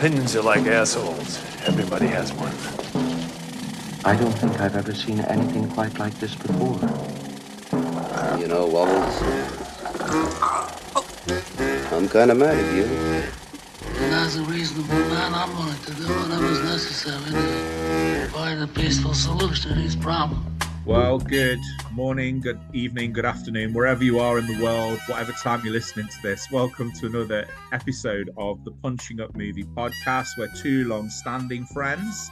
Opinions are like assholes. Everybody has one. I don't think I've ever seen anything quite like this before. You know, Wobbles, I'm kind of mad at you. And as a reasonable man, I'm willing to do whatever's necessary to find a peaceful solution to these problems. Well, good morning, good evening, good afternoon, wherever you are in the world, whatever time you're listening to this. Welcome to another episode of the Punching Up Movie Podcast, where two long-standing friends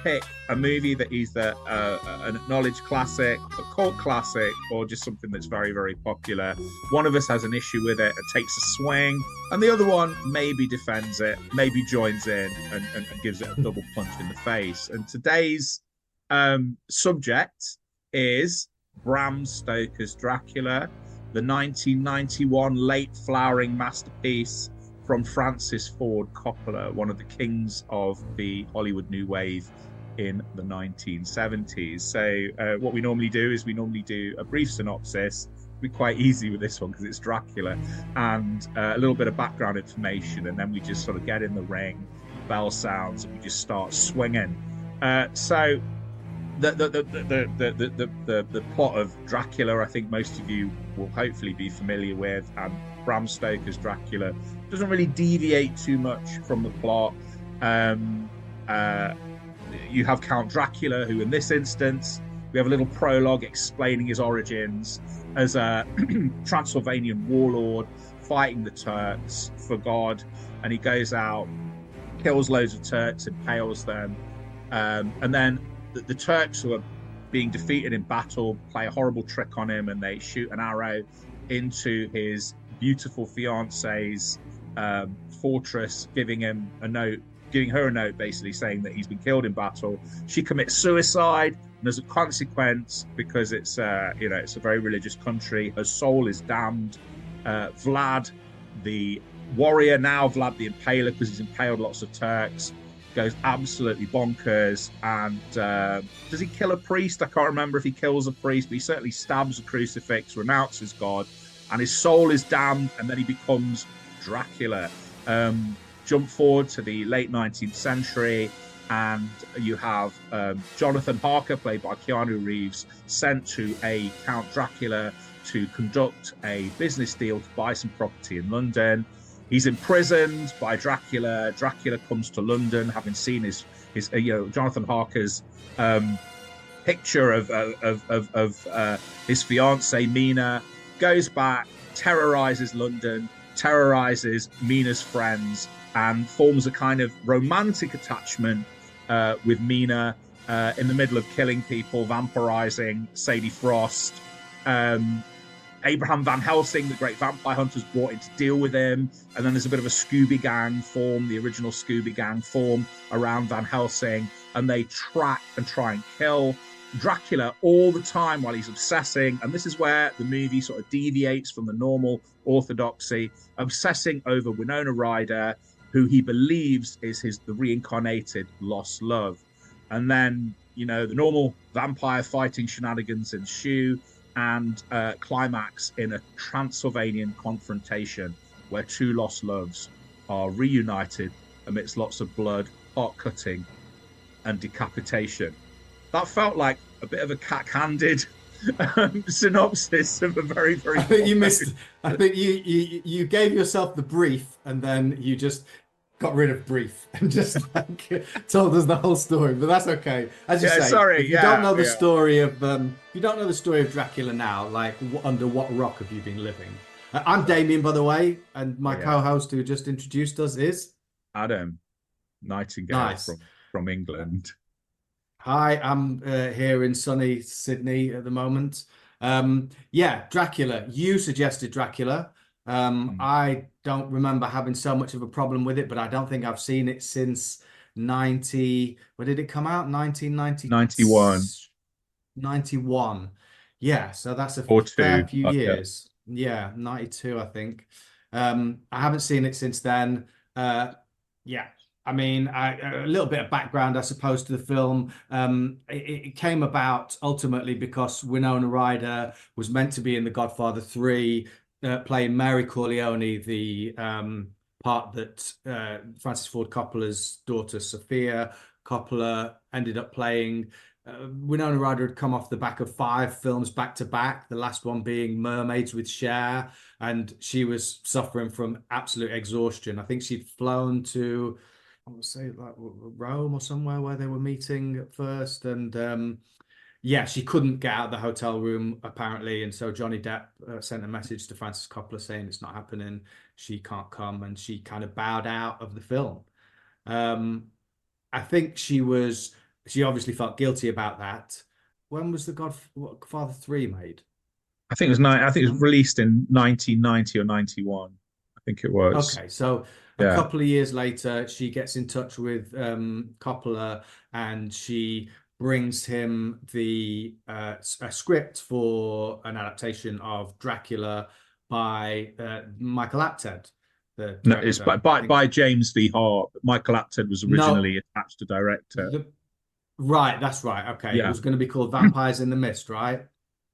pick a movie that is an acknowledged classic, a cult classic, or just something that's very, very popular. One of us has an issue with it and takes a swing, and the other one maybe defends it, maybe joins in and gives it a double punch in the face. And today's subject is Bram Stoker's Dracula, the 1991 late flowering masterpiece from Francis Ford Coppola, one of the kings of the Hollywood New Wave in the 1970s. So what we normally do is we normally do a brief synopsis. It'll be quite easy with this one because it's Dracula, and a little bit of background information, and then we just sort of get in the ring, bell sounds, and we just start swinging. So the plot of Dracula, I think most of you will hopefully be familiar with, and Bram Stoker's Dracula doesn't really deviate too much from the plot. You have Count Dracula, who in this instance, we have a little prologue explaining his origins as a Transylvanian warlord fighting the Turks for God, and he goes out, kills loads of Turks, impales them, and then the Turks, who are being defeated in battle, play a horrible trick on him, and they shoot an arrow into his beautiful fiance's fortress, giving her a note basically saying that he's been killed in battle. She commits suicide, and as a consequence, because it's it's a very religious country, her soul is damned. Vlad, the warrior, now Vlad the Impaler, because he's impaled lots of Turks, goes absolutely bonkers, and does he kill a priest? I can't remember if he kills a priest, but he certainly stabs a crucifix, renounces God, and his soul is damned, and then he becomes Dracula. Jump forward to the late 19th century, and you have Jonathan Harker, played by Keanu Reeves, sent to a Count Dracula to conduct a business deal to buy some property in London. He's imprisoned by Dracula. Dracula comes to London, having seen his Jonathan Harker's picture of his fiancée Mina, goes back, terrorizes London, terrorizes Mina's friends, and forms a kind of romantic attachment with Mina in the middle of killing people, vampirizing Sadie Frost. Abraham Van Helsing, the great vampire hunter, is brought in to deal with him, and then there's a bit of a Scooby Gang form, the original Scooby Gang form around Van Helsing, and they track and try and kill Dracula all the time while he's obsessing. And this is where the movie sort of deviates from the normal orthodoxy, obsessing over Winona Rider, who he believes is the reincarnated lost love. And then, the normal vampire fighting shenanigans ensue, and climax in a Transylvanian confrontation where two lost loves are reunited amidst lots of blood, heart cutting, and decapitation. That felt like a bit of a cack-handed synopsis of a very, very... I think you missed... I think you gave yourself the brief, and then you just got rid of brief and just told us the whole story. But that's okay. As you say, if you don't know the story of Dracula now, like under what rock have you been living? I'm Damian, by the way, and my co-host who just introduced us is Adam Nightingale from England. Hi, I'm here in sunny Sydney at the moment. Dracula. You suggested Dracula. I don't remember having so much of a problem with it, but I don't think I've seen it since 90. When did it come out? 1990. 91. Yeah, so that's a fair few years. Yeah, 92, I think. I haven't seen it since then. I mean, a little bit of background, I suppose, to the film. It came about ultimately because Winona Rider was meant to be in The Godfather 3, playing Mary Corleone, the part that Francis Ford Coppola's daughter, Sophia Coppola, ended up playing. Winona Ryder had come off the back of 5 films back to back, the last one being Mermaids with Cher, and she was suffering from absolute exhaustion. I think she'd flown to, I would say, like Rome or somewhere where they were meeting at first, and yeah, she couldn't get out of the hotel room apparently, and so Johnny Depp sent a message to Francis Coppola saying it's not happening, she can't come, and she kind of bowed out of the film. I think she obviously felt guilty about that. When was The Godfather 3 made? I think it was released in 1990 or 91. I think it was. Okay, so a couple of years later, she gets in touch with Coppola, and she brings him a script for an adaptation of Dracula by Michael Apted. No, it's by James V. Hart. Michael Apted was originally attached to director. Right, that's right. Okay, yeah. It was going to be called Vampires in the Mist, right?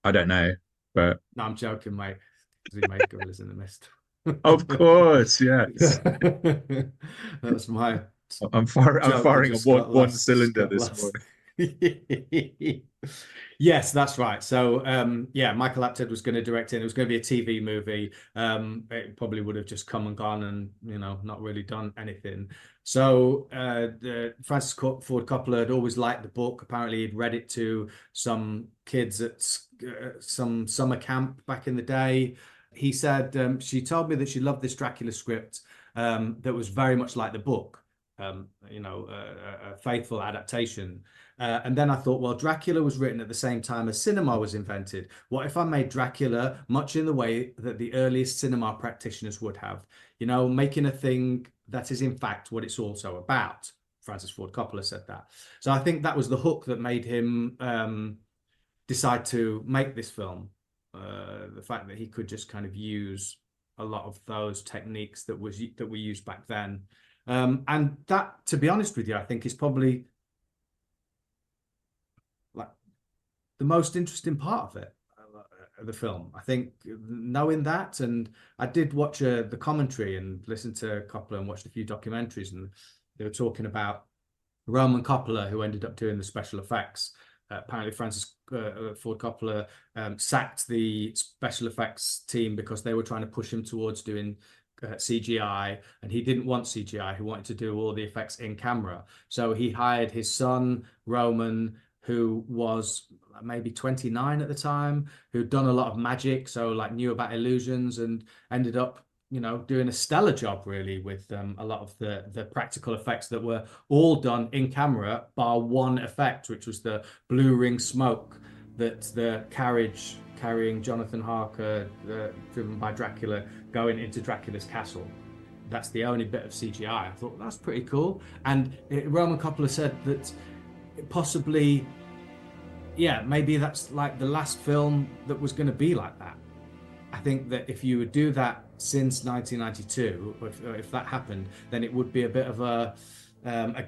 I don't know, but no, I'm joking, mate. Because he made Gorillas in the Mist. Of course, yes. That's my. I'm firing on one cylinder this morning. Yes, that's right. So, yeah, Michael Apted was going to direct it. It was going to be a TV movie. It probably would have just come and gone, and not really done anything. So, Francis Ford Coppola had always liked the book. Apparently, he'd read it to some kids at some summer camp back in the day. He said she told me that she loved this Dracula script that was very much like the book. A faithful adaptation. And then I thought, well, Dracula was written at the same time as cinema was invented. What if I made Dracula much in the way that the earliest cinema practitioners would have? Making a thing that is in fact what it's also about. Francis Ford Coppola said that. So I think that was the hook that made him decide to make this film. The fact that he could just kind of use a lot of those techniques that were used back then. And that, to be honest with you, I think is probably like the most interesting part of it, the film. I think knowing that, and I did watch the commentary and listen to Coppola and watched a few documentaries, and they were talking about Roman Coppola, who ended up doing the special effects. Apparently Francis Ford Coppola sacked the special effects team because they were trying to push him towards doing CGI, and he didn't want CGI. He wanted to do all the effects in camera. So he hired his son, Roman, who was maybe 29 at the time, who'd done a lot of magic, so like knew about illusions, and ended up doing a stellar job really with a lot of the practical effects that were all done in camera, bar one effect, which was the blue ring smoke that the carriage carrying Jonathan Harker, driven by Dracula, going into Dracula's castle. That's the only bit of CGI. I thought that's pretty cool. And Roman Coppola said that possibly, maybe that's like the last film that was going to be like that. I think that if you would do that since 1992, if that happened, then it would be a bit of a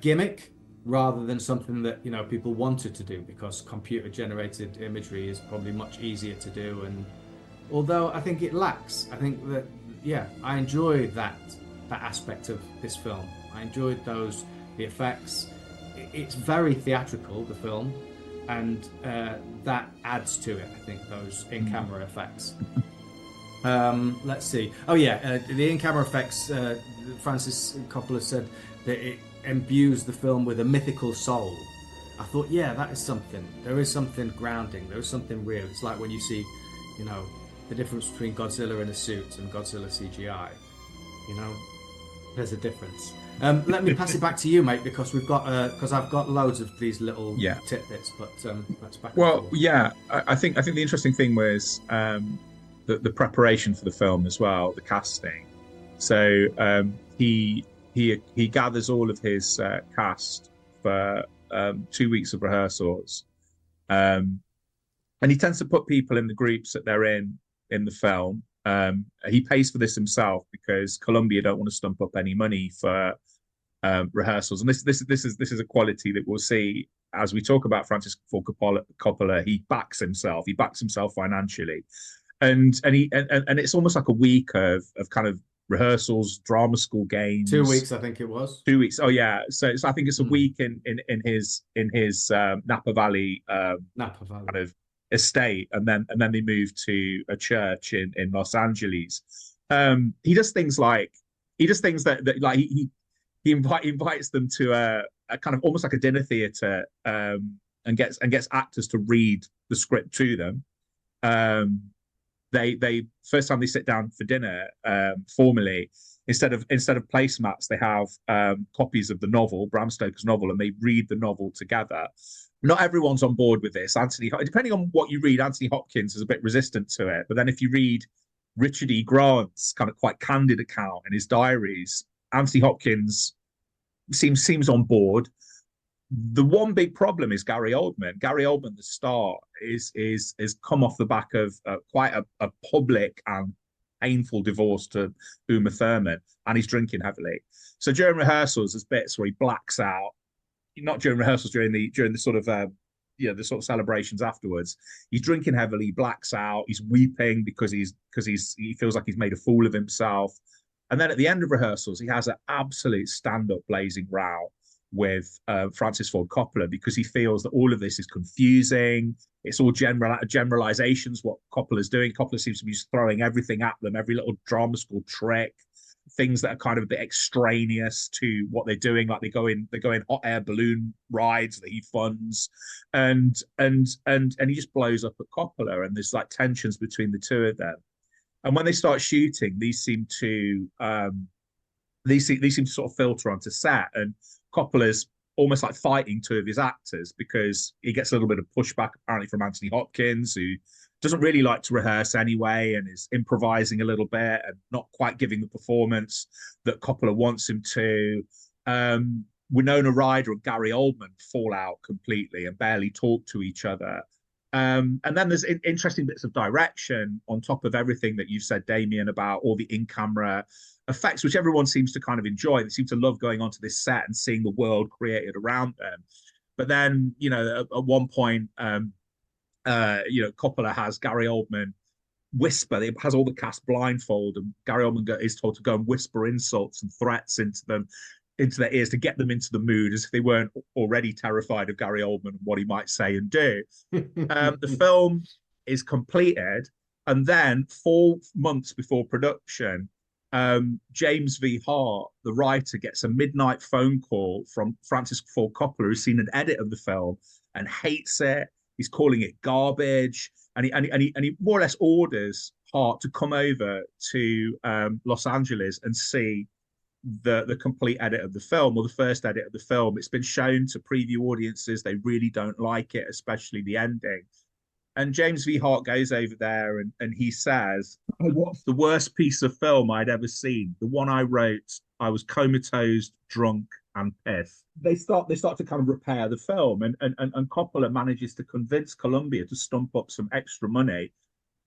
gimmick rather than something that people wanted to do, because computer generated imagery is probably much easier to do. And although I think it lacks, I think that I enjoy that aspect of this film. I enjoyed the effects. It's very theatrical, the film, and that adds to it, I think, those in-camera effects. Let's see. The in-camera effects, Francis Coppola said that it imbues the film with a mythical soul. I thought, that is something. There is something grounding. There is something real. It's like when you see, the difference between Godzilla in a suit and Godzilla CGI. There's a difference. Let me pass it back to you, mate, because I've got loads of these little tidbits. But that's back. Well, I think the interesting thing was the preparation for the film as well, the casting. So he gathers all of his cast for 2 weeks of rehearsals, and he tends to put people in the groups that they're in the film. He pays for this himself because Columbia don't want to stump up any money for rehearsals, and this is a quality that we'll see as we talk about Francis Ford Coppola. He backs himself. He backs himself financially, and it's almost like a week of kind of rehearsals, drama school games. 2 weeks, I think it was. 2 weeks. Oh yeah. So I think it's a week in his Napa Valley kind of estate, and then they move to a church in Los Angeles. He does things that like he invites them to a kind of almost like a dinner theater, and gets actors to read the script to them. They first time they sit down for dinner, formally, instead of placemats, they have copies of the novel, Bram Stoker's novel, and they read the novel together. Not everyone's on board with this. Depending on what you read, Anthony Hopkins is a bit resistant to it. But then if you read Richard E. Grant's kind of quite candid account in his diaries, Anthony Hopkins seems on board. The one big problem is Gary Oldman. Gary Oldman, the star, is come off the back of quite a public and painful divorce to Uma Thurman, and he's drinking heavily. So during rehearsals, there's bits where he blacks out. Not during rehearsals, during the sort of the sort of celebrations afterwards. He's drinking heavily, blacks out, he's weeping because he feels like he's made a fool of himself. And then at the end of rehearsals, he has an absolute stand-up blazing row with Francis Ford Coppola, because he feels that all of this is confusing. It's all generalizations, what Coppola's doing. Coppola seems to be just throwing everything at them, every little drama school trick, things that are kind of a bit extraneous to what they're doing, like they go in hot air balloon rides that he funds, and he just blows up at Coppola, and there's like tensions between the two of them. And when they start shooting, these seem to sort of filter onto set, and Coppola's almost like fighting two of his actors, because he gets a little bit of pushback apparently from Anthony Hopkins, who doesn't really like to rehearse anyway and is improvising a little bit and not quite giving the performance that Coppola wants him to. Winona Rider and Gary Oldman fall out completely and barely talk to each other. And then there's interesting bits of direction on top of everything that you've said, Damian, about all the in-camera effects, which everyone seems to kind of enjoy. They seem to love going onto this set and seeing the world created around them. But then, at one point, Coppola has Gary Oldman whisper. It has all the cast blindfold, and Gary Oldman is told to go and whisper insults and threats into their ears to get them into the mood, as if they weren't already terrified of Gary Oldman and what he might say and do. The film is completed, and then 4 months before production, James V. Hart, the writer, gets a midnight phone call from Francis Ford Coppola, who's seen an edit of the film and hates it. He's calling it garbage, and he more or less orders Hart to come over to Los Angeles and see the complete edit of the film, or the first edit of the film. It's been shown to preview audiences. They really don't like it, especially the ending. And James V. Hart goes over there and he says, "What's the worst piece of film I'd ever seen? The one I wrote, I was comatose, drunk, and pissed." They start to kind of repair the film, and Coppola manages to convince Columbia to stump up some extra money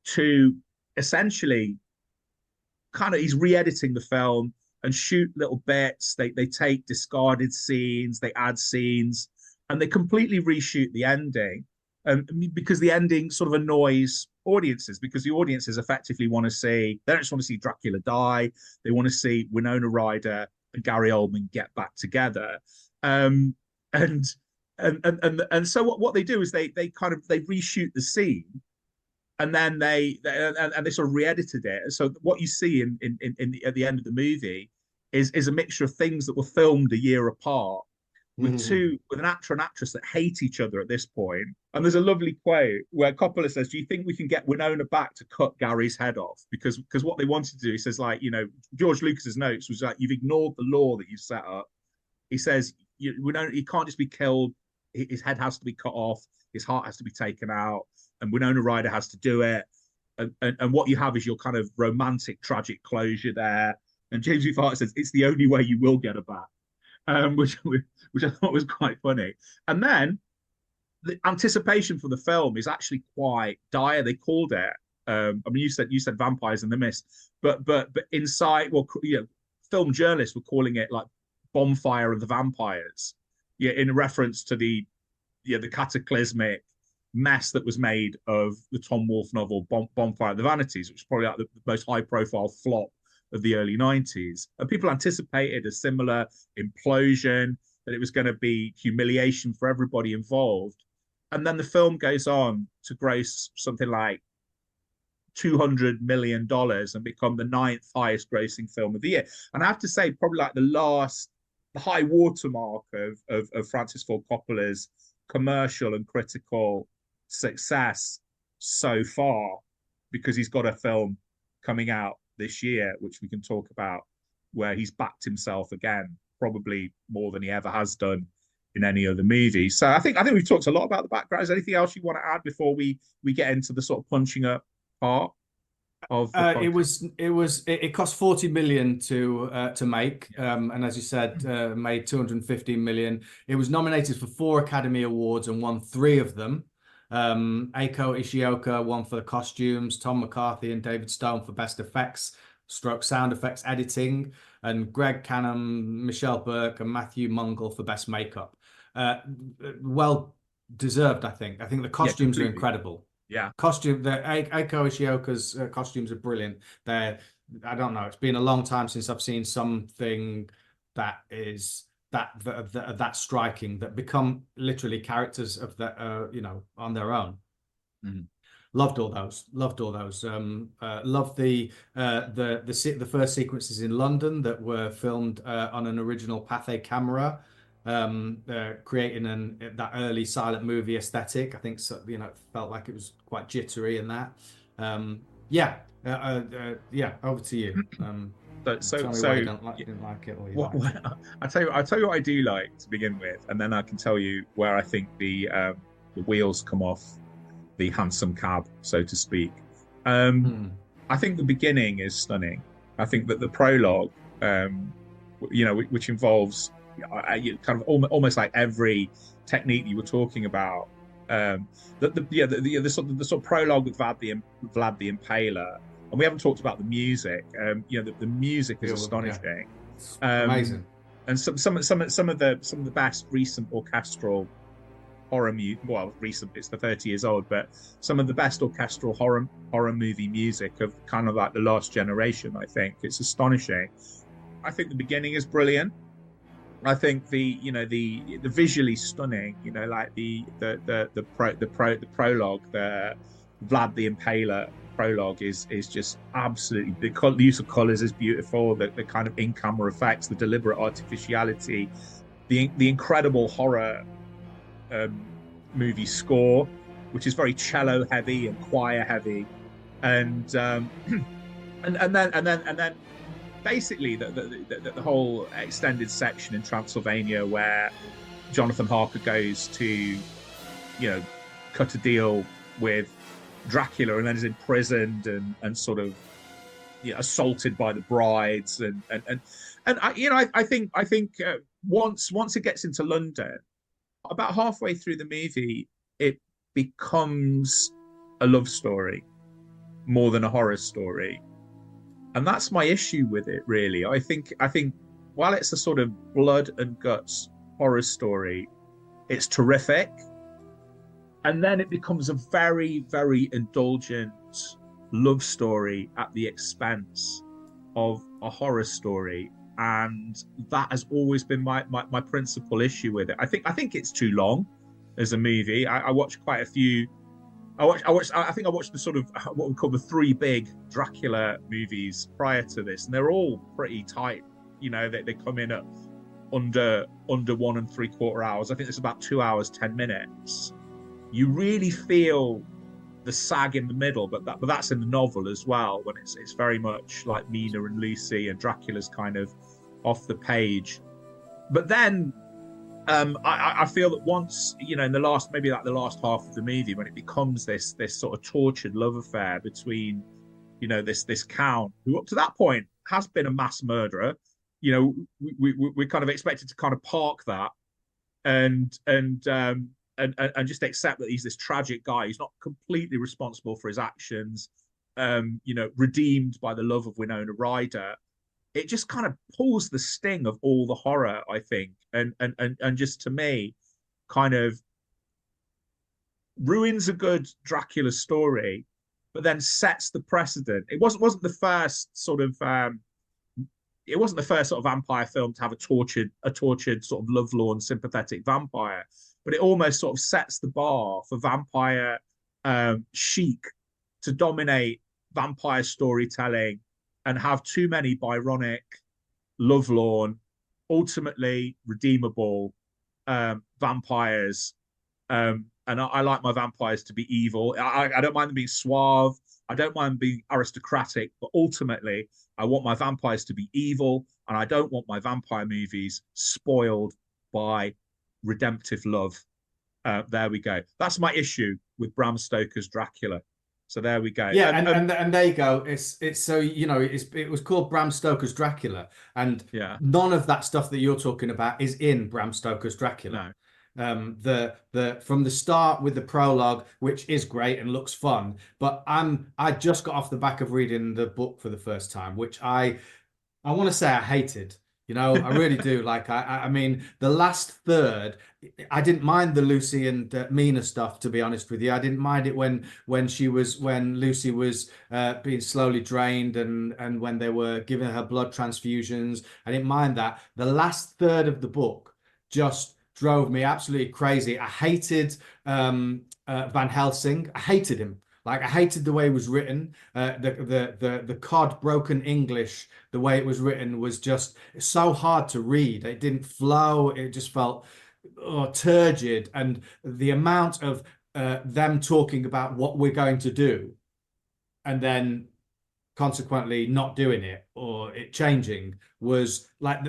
to essentially he's re-editing the film and shoot little bits. They take discarded scenes, they add scenes, and they completely reshoot the ending. Because the ending sort of annoys audiences, because the audiences effectively they don't just want to see Dracula die, they want to see Winona Rider and Gary Oldman get back together. And so what they do is they reshoot the scene, and then they sort of re-edited it. So what you see at the end of the movie is a mixture of things that were filmed a year apart, with an actor and actress that hate each other at this point. And there's a lovely quote where Coppola says, "Do you think we can get Winona back to cut Gary's head off?" Because what they wanted to do, he says, George Lucas's notes was like, "You've ignored the law that you've set up." He says, Winona, he can't just be killed. His head has to be cut off. His heart has to be taken out. And Winona Rider has to do it. And what you have is your kind of romantic, tragic closure there. And James V. Hart says, "It's the only way you will get her back." Which I thought was quite funny. And then the anticipation for the film is actually quite dire. They called it, you said Vampires in the Mist, but inside, film journalists were calling it like Bonfire of the Vampires, in reference to the cataclysmic mess that was made of the Tom Wolfe novel Bonfire of the Vanities, which is probably like the most high-profile flop of the early 90s. And people anticipated a similar implosion, that it was going to be humiliation for everybody involved. And then the film goes on to gross something like $200 million and become the 9th highest grossing film of the year. And I have to say, probably like the high watermark of Francis Ford Coppola's commercial and critical success so far, because he's got a film coming out this year, which we can talk about, where he's backed himself again, probably more than he ever has done in any other movie. So I think we've talked a lot about the background. Is there anything else you want to add before we get into the sort of punching up part of the it cost 40 million to make, and as you said, made 215 million. It was nominated for 4 Academy Awards and won 3 of them. Eiko Ishioka won for the costumes, Tom McCarthy and David Stone for best effects / sound effects editing, and Greg Canham, Michelle Burke and Matthew Mungle for best makeup. Well deserved, I think. I think the costumes are incredible. Yeah, the Eiko Ishioka's costumes are brilliant. I don't know, it's been a long time since I've seen something that is that striking, that become literally characters of that on their own. Mm-hmm. Loved all those. Loved the first sequences in London that were filmed on an original Pathé camera, creating that early silent movie aesthetic. I think so, it felt like it was quite jittery in that. Over to you. So you didn't like it, or I tell you what I do like to begin with, and then I can tell you where I think the wheels come off the handsome cab, so to speak. I think the beginning is stunning. I think that the prologue, which involves kind of almost like every technique you were talking about, the sort of prologue with Vlad the Impaler, and we haven't talked about the music. The music is astonishing, amazing, and some of the best recent orchestral horror music. Well, recent, it's the 30 years old, but some of the best orchestral horror movie music of kind of like the last generation. I think it's astonishing. I think the beginning is brilliant. I think the visually stunning. Like the prologue, the Vlad the Impaler prologue is just absolutely, the use of colors is beautiful. The kind of in-camera effects, the deliberate artificiality, the incredible horror movie score, which is very cello heavy and choir heavy, and then basically the whole extended section in Transylvania where Jonathan Harker goes to cut a deal with Dracula and then is imprisoned and sort of assaulted by the brides and I think once it gets into London, about halfway through the movie, it becomes a love story more than a horror story. And that's my issue with it, really. I think while it's a sort of blood and guts horror story, it's terrific. And then it becomes a very, very indulgent love story at the expense of a horror story. And that has always been my principal issue with it. I think it's too long as a movie. I watched quite a few. I think I watched the sort of what we call the 3 big Dracula movies prior to this, and they're all pretty tight. They come in at under 1 3/4 hours. I think it's about 2 hours 10 minutes. You really feel the sag in the middle, but that's in the novel as well, when it's very much like Mina and Lucy and Dracula's kind of off the page. But then I feel that once in the last half of the movie, when it becomes this sort of tortured love affair between this count who up to that point has been a mass murderer, we're kind of expected to kind of park that and just accept that he's this tragic guy. He's not completely responsible for his actions, redeemed by the love of Winona Rider. It just kind of pulls the sting of all the horror, I think, and just to me, kind of ruins a good Dracula story, but then sets the precedent. It wasn't the first sort of it wasn't the first sort of vampire film to have a tortured sort of lovelorn, sympathetic vampire, but it almost sort of sets the bar for vampire chic to dominate vampire storytelling and have too many Byronic, lovelorn, ultimately redeemable vampires. And I like my vampires to be evil. I don't mind them being suave. I don't mind them being aristocratic, but ultimately, I want my vampires to be evil, and I don't want my vampire movies spoiled by redemptive love. There we go. That's my issue with Bram Stoker's Dracula. So there we go. Yeah, and there you go. It's so, you know, it was called Bram Stoker's Dracula, and none of that stuff that you're talking about is in Bram Stoker's Dracula. No. From the start with the prologue, which is great and looks fun, but I just got off the back of reading the book for the first time, which I want to say I hated. You know, I really do. Like, I mean, the last third, I didn't mind the Lucy and Mina stuff, to be honest with you. I didn't mind it when Lucy was being slowly drained and when they were giving her blood transfusions. I didn't mind that. The last third of the book just drove me absolutely crazy. I hated Van Helsing. I hated him. Like, I hated the way it was written. The cod broken English, the way it was written was just so hard to read. It didn't flow. It just felt turgid. And the amount of them talking about what we're going to do and then consequently not doing it or it changing was like...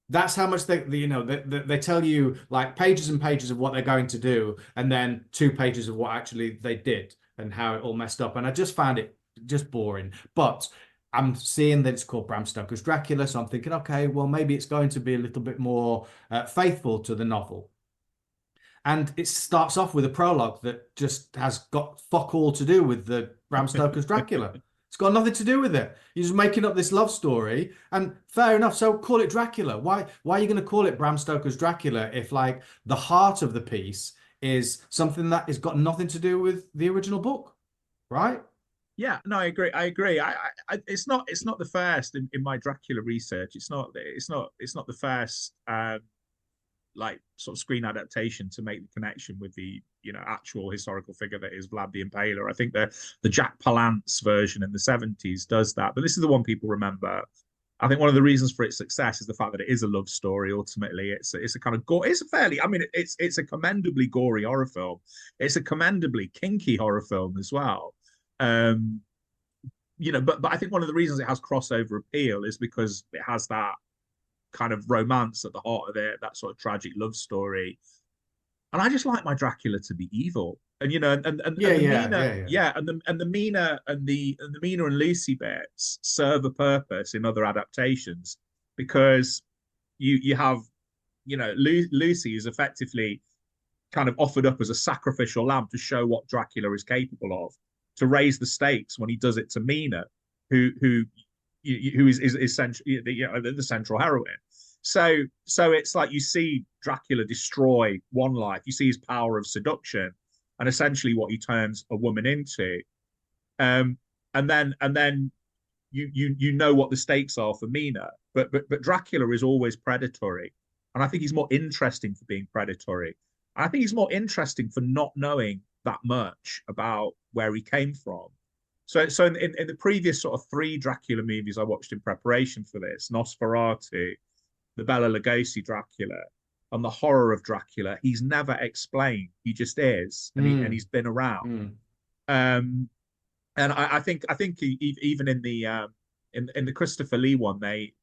That's how much they tell you, like, pages and pages of what they're going to do, and then 2 pages of what actually they did and how it all messed up. And I just found it just boring. But I'm seeing that it's called Bram Stoker's Dracula, so I'm thinking, okay, well, maybe it's going to be a little bit more faithful to the novel. And it starts off with a prologue that just has got fuck all to do with the Bram Stoker's Dracula. It's got nothing to do with it. You're just making up this love story, and fair enough. So call it Dracula. Why are you going to call it Bram Stoker's Dracula if, like, the heart of the piece is something that has got nothing to do with the original book, right? Yeah, no, I agree. It's not the first in my Dracula research. It's not the first like sort of screen adaptation to make the connection with the, you know, actual historical figure that is Vlad the Impaler. I think the Jack Palance version in the 70s does that, but this is the one people remember. I think one of the reasons for its success is the fact that it is a love story. Ultimately, it's a kind of gore. It's a fairly, I mean, it's a commendably gory horror film. It's a commendably kinky horror film as well. You know, but I think one of the reasons it has crossover appeal is because it has that kind of romance at the heart of it, that sort of tragic love story. And I just like my Dracula to be evil. And, you know, and the Mina and the Mina and Lucy bits serve a purpose in other adaptations, because you have, you know, Lucy is effectively kind of offered up as a sacrificial lamb to show what Dracula is capable of, to raise the stakes when he does it to Mina, who is essentially the central heroine. So it's like you see Dracula destroy one life. You see his power of seduction and essentially what he turns a woman into. And then you know what the stakes are for Mina. But Dracula is always predatory. And I think he's more interesting for being predatory. And I think he's more interesting for not knowing that much about where he came from. So in the previous sort of 3 Dracula movies I watched in preparation for this, Nosferatu, the Bela Lugosi Dracula, and the horror of Dracula, he's never explained. He just is, and he's been around. And I think even in the Christopher Lee one, they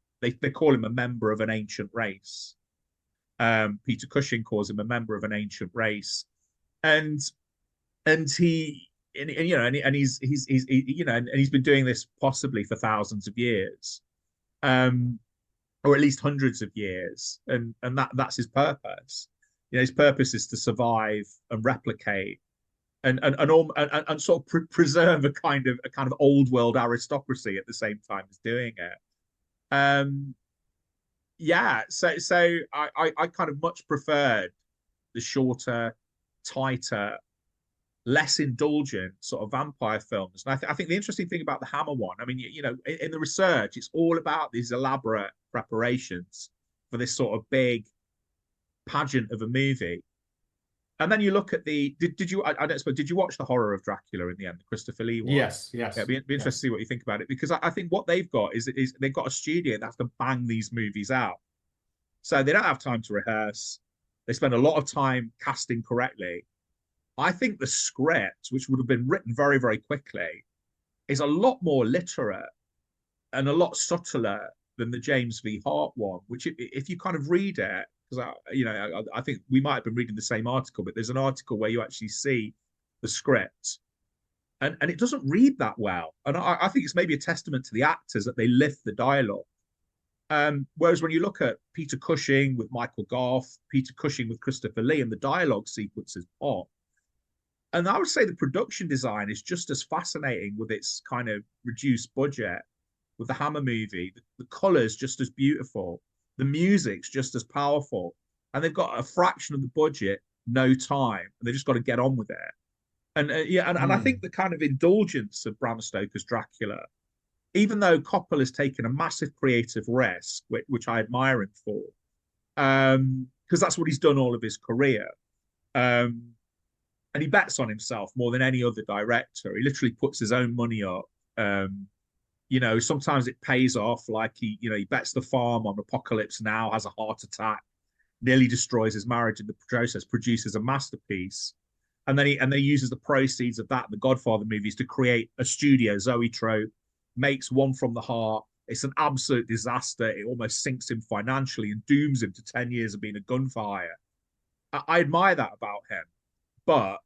call him a member of an ancient race. Peter Cushing calls him a member of an ancient race, and he's been doing this possibly for thousands of years, or at least hundreds of years, and that's his purpose. You know, his purpose is to survive and replicate, and sort of preserve a kind of old world aristocracy at the same time as doing it. So I kind of much preferred the shorter, tighter, less indulgent sort of vampire films. And I think the interesting thing about the Hammer one, I mean, you know, in the research, it's all about these elaborate preparations for this sort of big pageant of a movie. And then you look at the did you I don't suppose did you watch The Horror of Dracula in the end, the Christopher Lee one? Yes. Yeah, it'd be interesting to see what you think about it, because I think what they've got is they've got a studio that has to bang these movies out. So they don't have time to rehearse. They spend a lot of time casting correctly. I think the script, which would have been written very, very quickly, is a lot more literate and a lot subtler than the James V. Hart one, which if you kind of read it, because I think we might have been reading the same article, but there's an article where you actually see the script, and it doesn't read that well. And I think it's maybe a testament to the actors that they lift the dialogue. Whereas when you look at Peter Cushing with Michael Gough, Peter Cushing with Christopher Lee, and the dialogue sequences pop. And I would say the production design is just as fascinating with its kind of reduced budget with the Hammer movie. The colors just as beautiful. The music's just as powerful. And they've got a fraction of the budget, no time. And they just got to get on with it. And and I think the kind of indulgence of Bram Stoker's Dracula, even though Coppola has taken a massive creative risk, which I admire him for, because that's what he's done all of his career. And he bets on himself more than any other director. He literally puts his own money up. Sometimes it pays off, like he bets the farm on Apocalypse Now, has a heart attack, nearly destroys his marriage in the process, produces a masterpiece. And then he uses the proceeds of that, the Godfather movies, to create a studio, Zoetrope, makes One from the Heart. It's an absolute disaster. It almost sinks him financially and dooms him to 10 years of being a gunfire. I admire that about him. But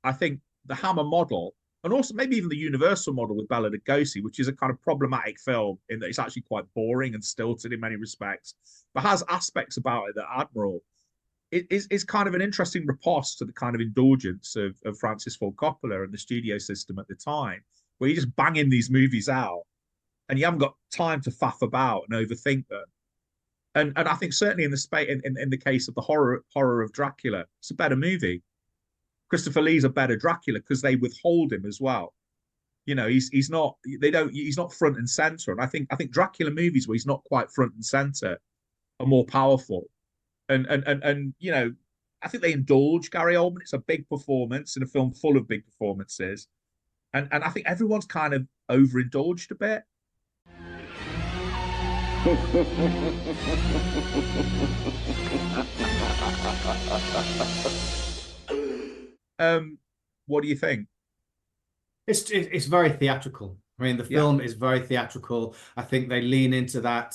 I think the Hammer model, and also maybe even the Universal model with Bela Lugosi, which is a kind of problematic film in that it's actually quite boring and stilted in many respects, but has aspects about it that are admirable. It's kind of an interesting riposte to the kind of indulgence of Francis Ford Coppola and the studio system at the time, where you're just banging these movies out and you haven't got time to faff about and overthink them. And I think certainly in the case of the horror of Dracula, it's a better movie. Christopher Lee's a better Dracula because they withhold him as well. You know, he's not front and center. And I think Dracula movies where he's not quite front and center are more powerful. And I think they indulge Gary Oldman. It's a big performance in a film full of big performances. And I think everyone's kind of overindulged a bit. What do you think? It's very theatrical. I mean, the film is very theatrical. I think they lean into that.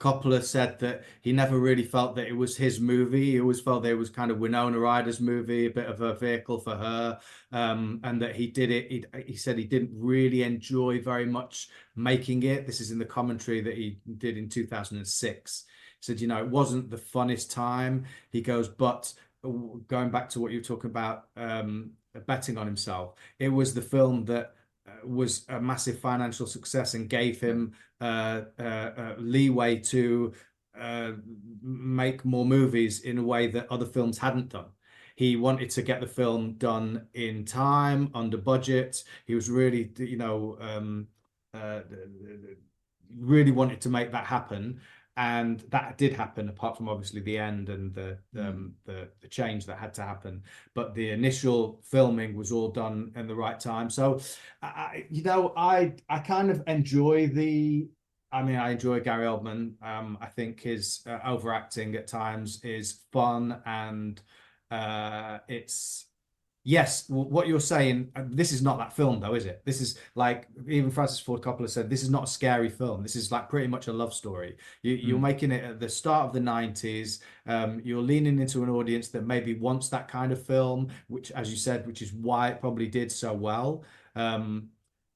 Coppola said that he never really felt that it was his movie. He always felt that it was kind of Winona Rider's movie, a bit of a vehicle for her, and that he did it. He said he didn't really enjoy very much making it. This is in the commentary that he did in 2006. He said, it wasn't the funnest time. He goes, but going back to what you were talking about, betting on himself, it was the film that was a massive financial success and gave him leeway to make more movies in a way that other films hadn't done. He wanted to get the film done in time, under budget. He was really, really wanted to make that happen. And that did happen, apart from obviously the end and the change that had to happen. But the initial filming was all done in the right time. So, I kind of enjoy I enjoy Gary Oldman. I think his overacting at times is fun, and it's. Yes, what you're saying, this is not that film though, is it? This is like, even Francis Ford Coppola said, this is not a scary film. This is like pretty much a love story. You're making it at the start of the 90s. You're leaning into an audience that maybe wants that kind of film, which, as you said, which is why it probably did so well.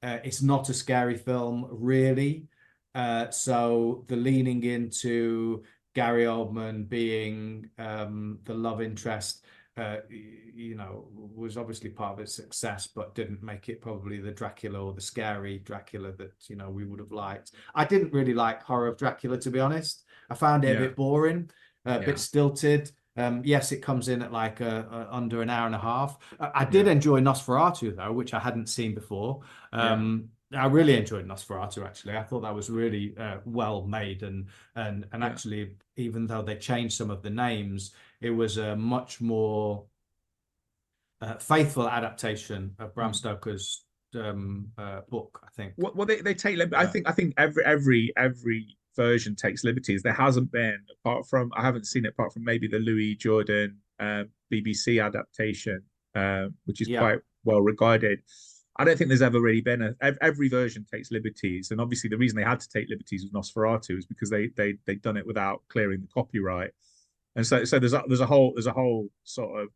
It's not a scary film, really. So the leaning into Gary Oldman being the love interest, was obviously part of its success, but didn't make it probably the Dracula or the scary Dracula that, we would have liked. I didn't really like Horror of Dracula, to be honest. I found it a bit boring, a bit stilted. Yes, it comes in at like under an hour and a half. I did enjoy Nosferatu though, which I hadn't seen before. I really enjoyed Nosferatu actually. I thought that was really well made, and actually, even though they changed some of the names, it was a much more faithful adaptation of Bram Stoker's book, I think. Well, they take. I think every version takes liberties. There hasn't been, apart from, I haven't seen it apart from maybe the Louis Jordan BBC adaptation, which is quite well regarded. I don't think there's ever really been every version takes liberties, and obviously the reason they had to take liberties with Nosferatu is because they'd done it without clearing the copyright, and so there's a whole sort of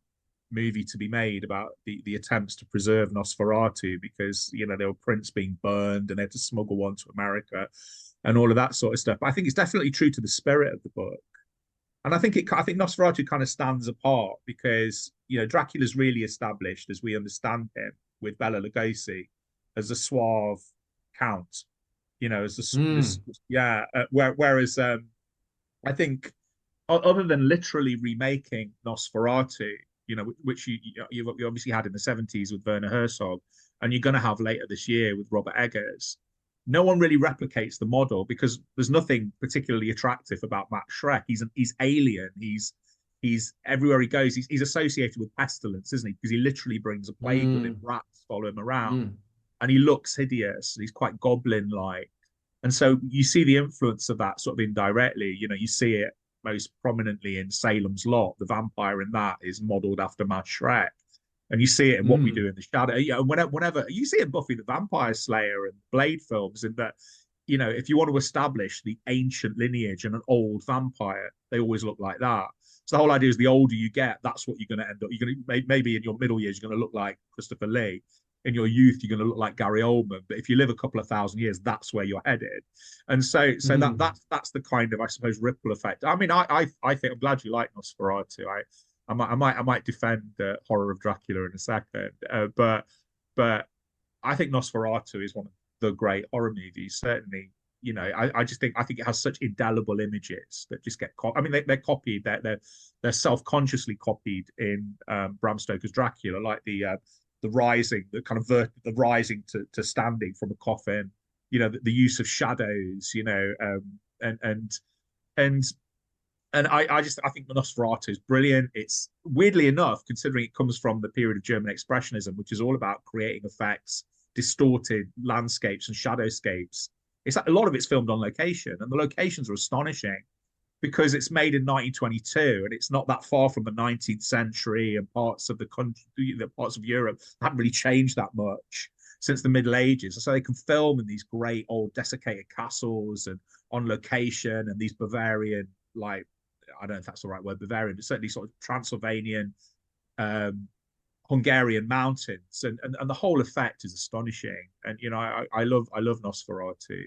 movie to be made about the attempts to preserve Nosferatu, because there were prints being burned and they had to smuggle one to America and all of that sort of stuff. But I think it's definitely true to the spirit of the book, and I think Nosferatu kind of stands apart because Dracula's really established as we understand him with Bela Lugosi as a suave count, as whereas I think other than literally remaking Nosferatu, which you obviously had in the 70s with Werner Herzog, and you're going to have later this year with Robert Eggers, no one really replicates the model because there's nothing particularly attractive about Max Shrek. He's alien. He's everywhere he goes. He's associated with pestilence, isn't he? Because he literally brings a plague with him. Rats follow him around, and he looks hideous. He's quite goblin-like, and so you see the influence of that sort of indirectly. You see it most prominently in Salem's Lot. The vampire in that is modelled after Max Shrek, and you see it in What We Do in the Shadow. Whenever you see it in Buffy the Vampire Slayer and Blade films, in that if you want to establish the ancient lineage and an old vampire, they always look like that. So the whole idea is the older you get, that's what you're going to end up. You're going to maybe in your middle years, you're going to look like Christopher Lee. In your youth, you're going to look like Gary Oldman. But if you live a couple of thousand years, that's where you're headed. And so that's the kind of, I suppose, ripple effect. I mean, I think I'm glad you like Nosferatu. I might defend the horror of Dracula in a second, but I think Nosferatu is one of the great horror movies. Certainly, I think it has such indelible images that just get they're copied. They're self-consciously copied in Bram Stoker's Dracula, like the rising, the kind of the rising to standing from a coffin. The use of shadows. And I think Nosferatu is brilliant. It's weirdly enough, considering it comes from the period of German Expressionism, which is all about creating effects, distorted landscapes and shadowscapes. It's like a lot of it's filmed on location, and the locations are astonishing because it's made in 1922, and it's not that far from the 19th century, and parts of the country, the parts of Europe haven't really changed that much since the Middle Ages. So they can film in these great old desiccated castles and on location, and these Bavarian, like, I don't know if that's the right word, Bavarian, but certainly sort of Transylvanian, Hungarian mountains, and the whole effect is astonishing. And I love Nosferatu,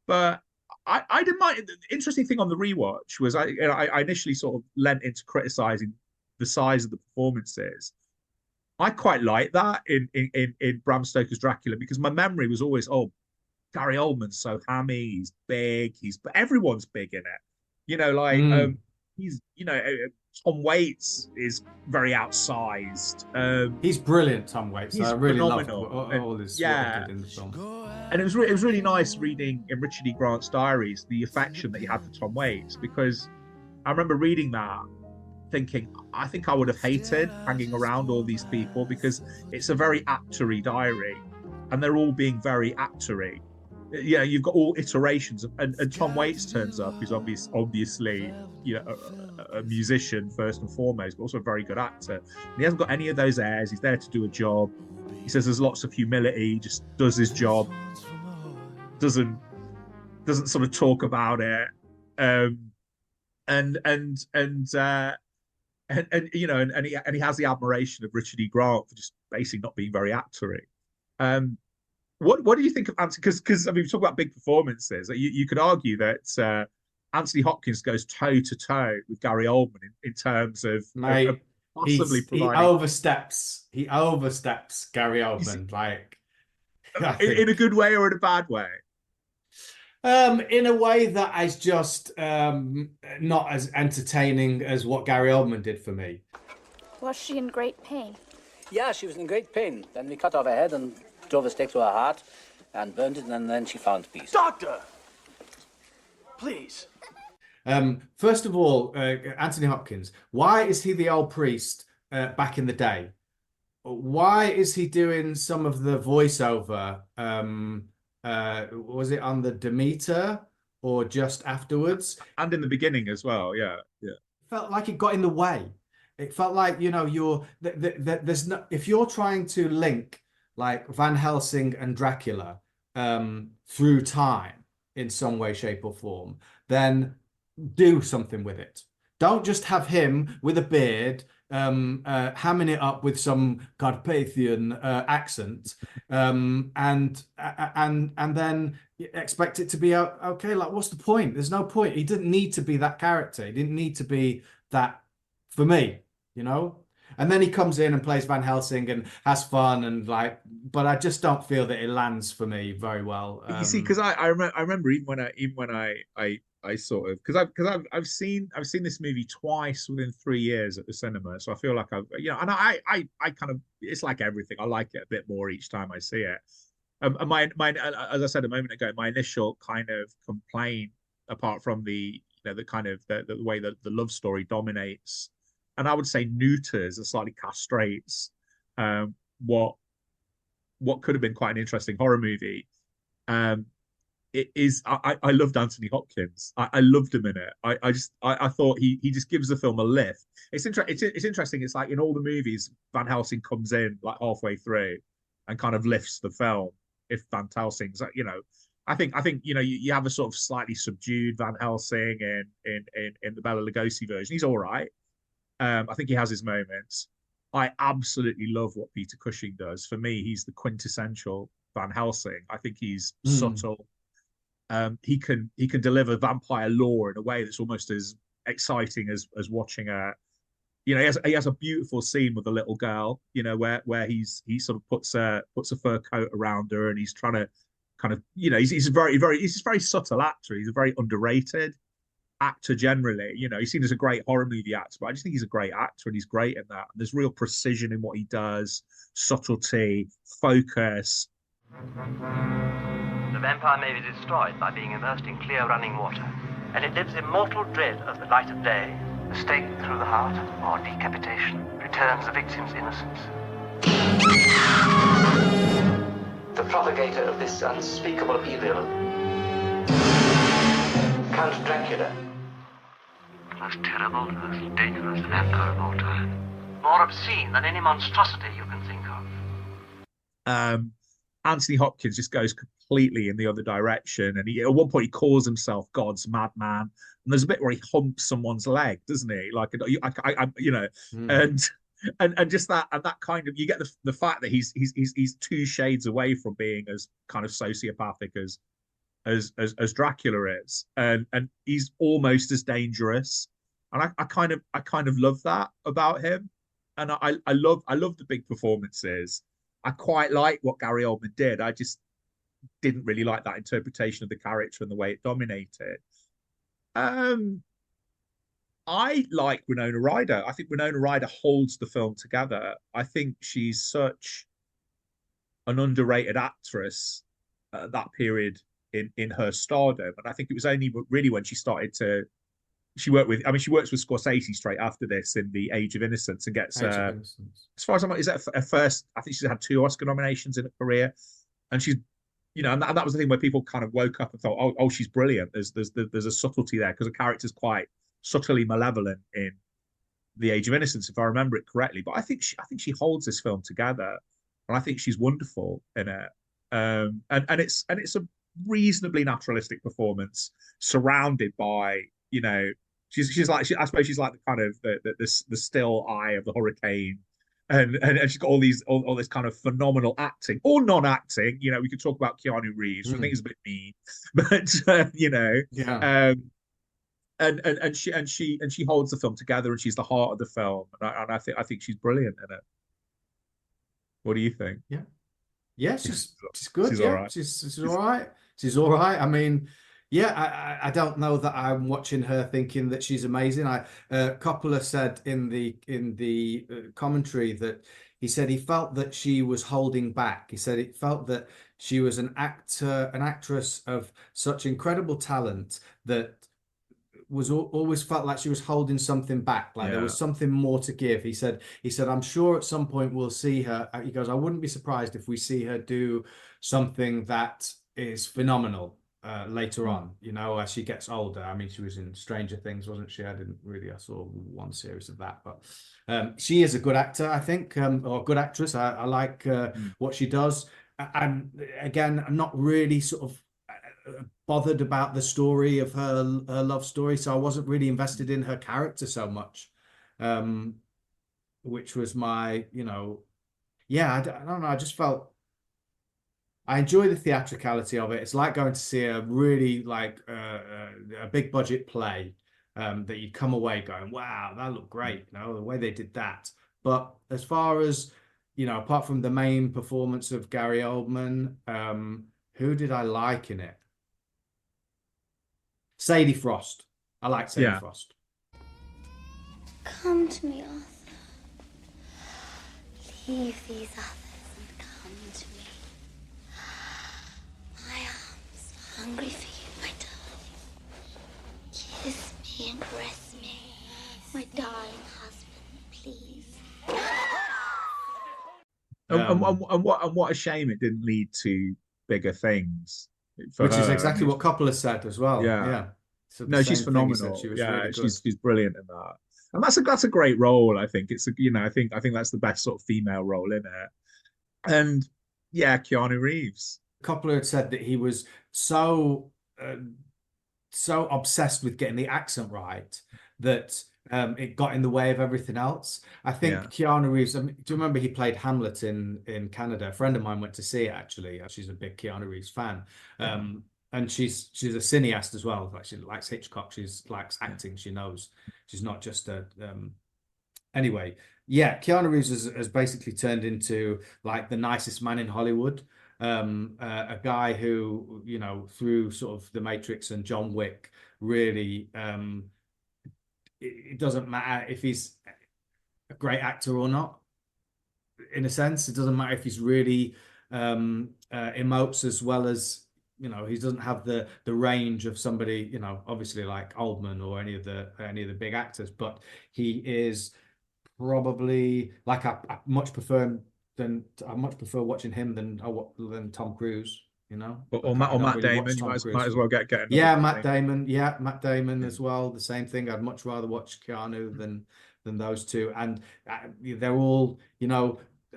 but I didn't mind. The interesting thing on the rewatch was I initially sort of lent into criticizing the size of the performances. I quite like that in Bram Stoker's Dracula, because my memory was always, Gary Oldman's so hammy, he's big, but everyone's big in it. He's Tom Waits is very outsized. He's brilliant, Tom Waits. I really loved all his what he did in the film. And it was really nice reading in Richard E. Grant's diaries the affection that he had for Tom Waits, because I remember reading that thinking, I think I would have hated hanging around all these people, because it's a very actory diary and they're all being very actory. You've got all iterations and Tom Waits turns up, who's obviously a musician first and foremost, but also a very good actor. And he hasn't got any of those airs. He's there to do a job. He says there's lots of humility. He just does his job. Doesn't sort of talk about it. And he has the admiration of Richard E. Grant for just basically not being very actory. What do you think of Anthony? Because we talk about big performances. You could argue that Anthony Hopkins goes toe to toe with Gary Oldman in terms of possibly he oversteps Gary Oldman, in a good way or in a bad way. In a way that is just not as entertaining as what Gary Oldman did for me. Was she in great pain? Yeah, she was in great pain. Then we cut off her head and drove a stake to her heart and burned it, and then she found peace. Doctor! Please. First of all, Anthony Hopkins, why is he the old priest back in the day? Why is he doing some of the voiceover? Was it on the Demeter or just afterwards? And in the beginning as well, yeah. Felt like it got in the way. It felt like, there's no, if you're trying to link like Van Helsing and Dracula through time in some way, shape, or form, then do something with it. Don't just have him with a beard hamming it up with some Carpathian accent and then expect it to be okay. Like, what's the point? There's no point. He didn't need to be that character. He didn't need to be that for me, And then he comes in and plays Van Helsing and has fun and but I just don't feel that it lands for me very well. You see, because I remember even when I sort of because I've seen this movie twice within 3 years at the cinema, so I feel like and I kind of, it's like everything, I like it a bit more each time I see it. And my as I said a moment ago, my initial kind of complaint, apart from the kind of the way that the love story dominates, and I would say neuters and slightly castrates what could have been quite an interesting horror movie. It is. I loved Anthony Hopkins. I loved him in it. I thought he just gives the film a lift. It's interesting. It's like in all the movies, Van Helsing comes in like halfway through and kind of lifts the film. If Van Helsing's, I think you have a sort of slightly subdued Van Helsing in the Bela Lugosi version. He's all right. I think he has his moments. I absolutely love what Peter Cushing does. For me, he's the quintessential Van Helsing. I think he's subtle. He can deliver vampire lore in a way that's almost as exciting as watching a. He has a beautiful scene with a little girl. Where he sort of puts a fur coat around her and he's trying to kind of he's a very subtle actor. He's a very underrated actor generally. He's seen as a great horror movie actor, but I just think he's a great actor and he's great in that. And there's real precision in what he does, subtlety, focus. The vampire may be destroyed by being immersed in clear running water, and it lives in mortal dread of the light of day. A stake through the heart or decapitation returns the victim's innocence. The propagator of this unspeakable evil, Count Dracula. The most terrible, the most dangerous vampire of all time. More obscene than any monstrosity you can think of. Anthony Hopkins just goes completely in the other direction, and at one point he calls himself God's madman, and there's a bit where he humps someone's leg, doesn't he? Like, and just that, and that kind of, you get the fact that he's 2 shades away from being as kind of sociopathic as Dracula is, and he's almost as dangerous, and I kind of love that about him, and I love the big performances. I quite like what Gary Oldman did. I just didn't really like that interpretation of the character and the way it dominated. I like Winona Rider. I think Winona Rider holds the film together. I think she's such an underrated actress at that period in her stardom. And I think it was only really when she started to, she works with Scorsese straight after this in The Age of Innocence and gets, as far as I'm, is that her first, I think she's had 2 Oscar nominations in her career. And she's, and that was the thing where people kind of woke up and thought, oh, she's brilliant. There's a subtlety there because the character's quite subtly malevolent in The Age of Innocence, if I remember it correctly. But I think she holds this film together, and I think she's wonderful in it. And it's a reasonably naturalistic performance, surrounded by she's like I suppose she's like the kind of the still eye of the hurricane. And she's got all this kind of phenomenal acting or non-acting. We could talk about Keanu Reeves, which I think is a bit mean, but yeah. And she holds the film together, and she's the heart of the film, and I think she's brilliant in it. What do you think? Yeah, she's good. She's all right. She's all right. I mean, Yeah, I don't know that I'm watching her thinking that she's amazing. Coppola said in the commentary that he said he felt that she was holding back. He said it felt that she was an actress of such incredible talent that was always felt like she was holding something back, like there was something more to give. He said, I'm sure at some point we'll see her. He goes, I wouldn't be surprised if we see her do something that is phenomenal later on, as she gets older. I mean, she was in Stranger Things, wasn't she? I saw one series of that, but she is a good actor, I think, or a good actress. I like what she does. And again, I'm not really sort of bothered about the story of her love story, so I wasn't really invested in her character so much, which was my, I don't know. I just felt I enjoy the theatricality of it. It's like going to see a really a big budget play that you come away going, wow, that looked great, the way they did that. But as far as, apart from the main performance of Gary Oldman, who did I like in it? Sadie Frost. I like Sadie Frost. Come to me, Arthur. Leave these others and come to me. My arms are hungry for you, my darling. Kiss me and caress me, my darling husband, please. And what a shame it didn't lead to bigger things. Which is exactly what Coppola said as well. Yeah. So no, she's phenomenal. She was really good. She's brilliant in that. And that's a great role. I think it's I think that's the best sort of female role in it. And Keanu Reeves. Coppola had said that he was so obsessed with getting the accent right that it got in the way of everything else. I think Keanu Reeves, do you remember he played Hamlet in Canada? A friend of mine went to see it, actually. She's a big Keanu Reeves fan. And she's a cineast as well. Like, she likes Hitchcock. She likes acting. She knows she's not just a anyway. Keanu Reeves has basically turned into like the nicest man in Hollywood. A guy who, through sort of The Matrix and John Wick, really it doesn't matter if he's a great actor or not. In a sense, it doesn't matter if he's really emotes as well as, he doesn't have the range of somebody, obviously like Oldman or any of the big actors, but he is probably like I much prefer watching him than Tom Cruise, or Matt Damon. You might as well get Matt Damon as well. The same thing. I'd much rather watch Keanu than those two, and they're all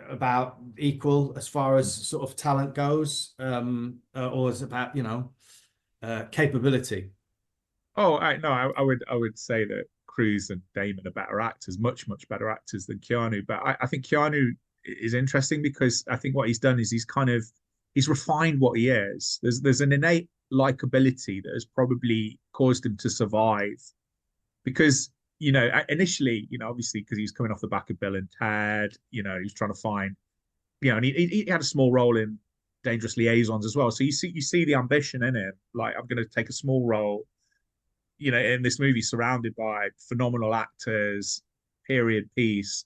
about equal as far as sort of talent goes, or is about capability. I would say that Cruise and Damon are better actors, much better actors than Keanu. But I think Keanu is interesting because I think what he's done is he's refined what he is. There's an innate likability that has probably caused him to survive because initially, obviously because he was coming off the back of Bill and Ted, he was trying to find, and he had a small role in Dangerous Liaisons as well. So you see the ambition in him. Like, I'm going to take a small role, in this movie surrounded by phenomenal actors, period piece,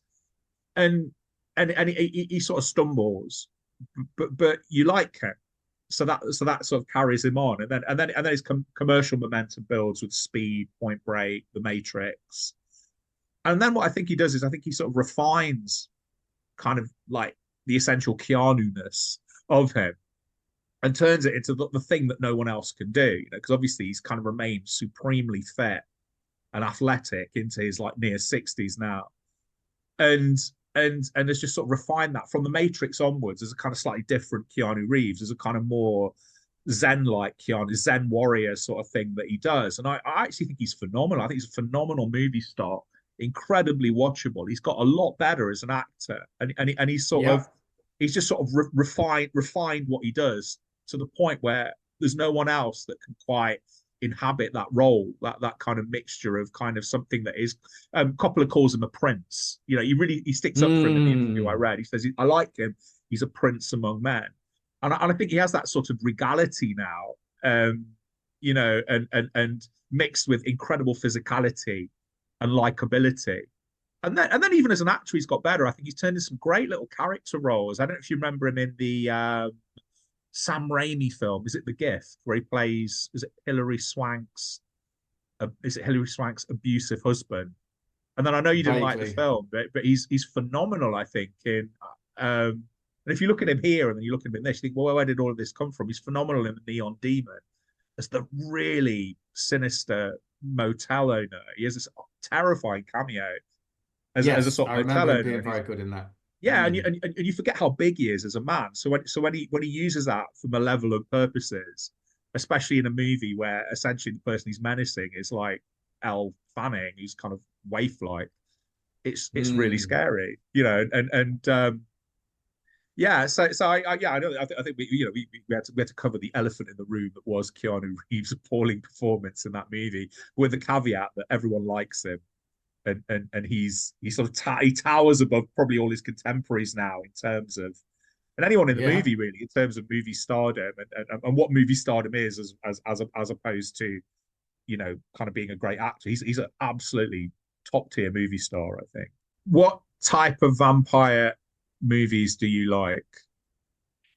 and he sort of stumbles, but you like him. So that sort of carries him on, and then his commercial momentum builds with Speed, Point Break, The Matrix, and then what I think he does is I think he sort of refines kind of like the essential Keanu-ness of him, and turns it into the thing that no one else can do. Because obviously he's kind of remained supremely fit and athletic into his like near 60s now, and has just sort of refined that from The Matrix onwards as a kind of slightly different Keanu Reeves, as a kind of more Zen-like Zen warrior sort of thing that he does. And I actually think he's phenomenal. I think he's a phenomenal movie star, incredibly watchable. He's got a lot better as an actor, and he's he's just sort of refined what he does to the point where there's no one else that can quite inhabit that role, that kind of mixture of kind of something that is Coppola calls him a prince. He sticks up for him in the interview I read. He says, I like him, he's a prince among men, and I think he has that sort of regality now. you know, and mixed with incredible physicality and likability. And then even as an actor, he's got better. I think he's turned in some great little character roles. I don't know if you remember him in the Sam Raimi film. Is it The Gift, where he plays? Is it Hilary Swank's abusive husband? And then I know you didn't like the film, but he's phenomenal. I think in and if you look at him here and then you look at him in this, you think, well, where did all of this come from? He's phenomenal in The Neon Demon as the really sinister motel owner. He has this terrifying cameo as a sort of motel owner. Being very good in that. Yeah, and you forget how big he is as a man. So when he uses that for malevolent purposes, especially in a movie where essentially the person he's menacing is like Elle Fanning, who's kind of waif-like, it's really scary, you know. Yeah, so I think we had to cover the elephant in the room that was Keanu Reeves' appalling performance in that movie, with the caveat that everyone likes him. And he sort of he towers above probably all his contemporaries now in terms of, and anyone in the movie really, in terms of movie stardom and what movie stardom is as opposed to, you know, kind of being a great actor. He's an absolutely top tier movie star, I think. What type of vampire movies do you like?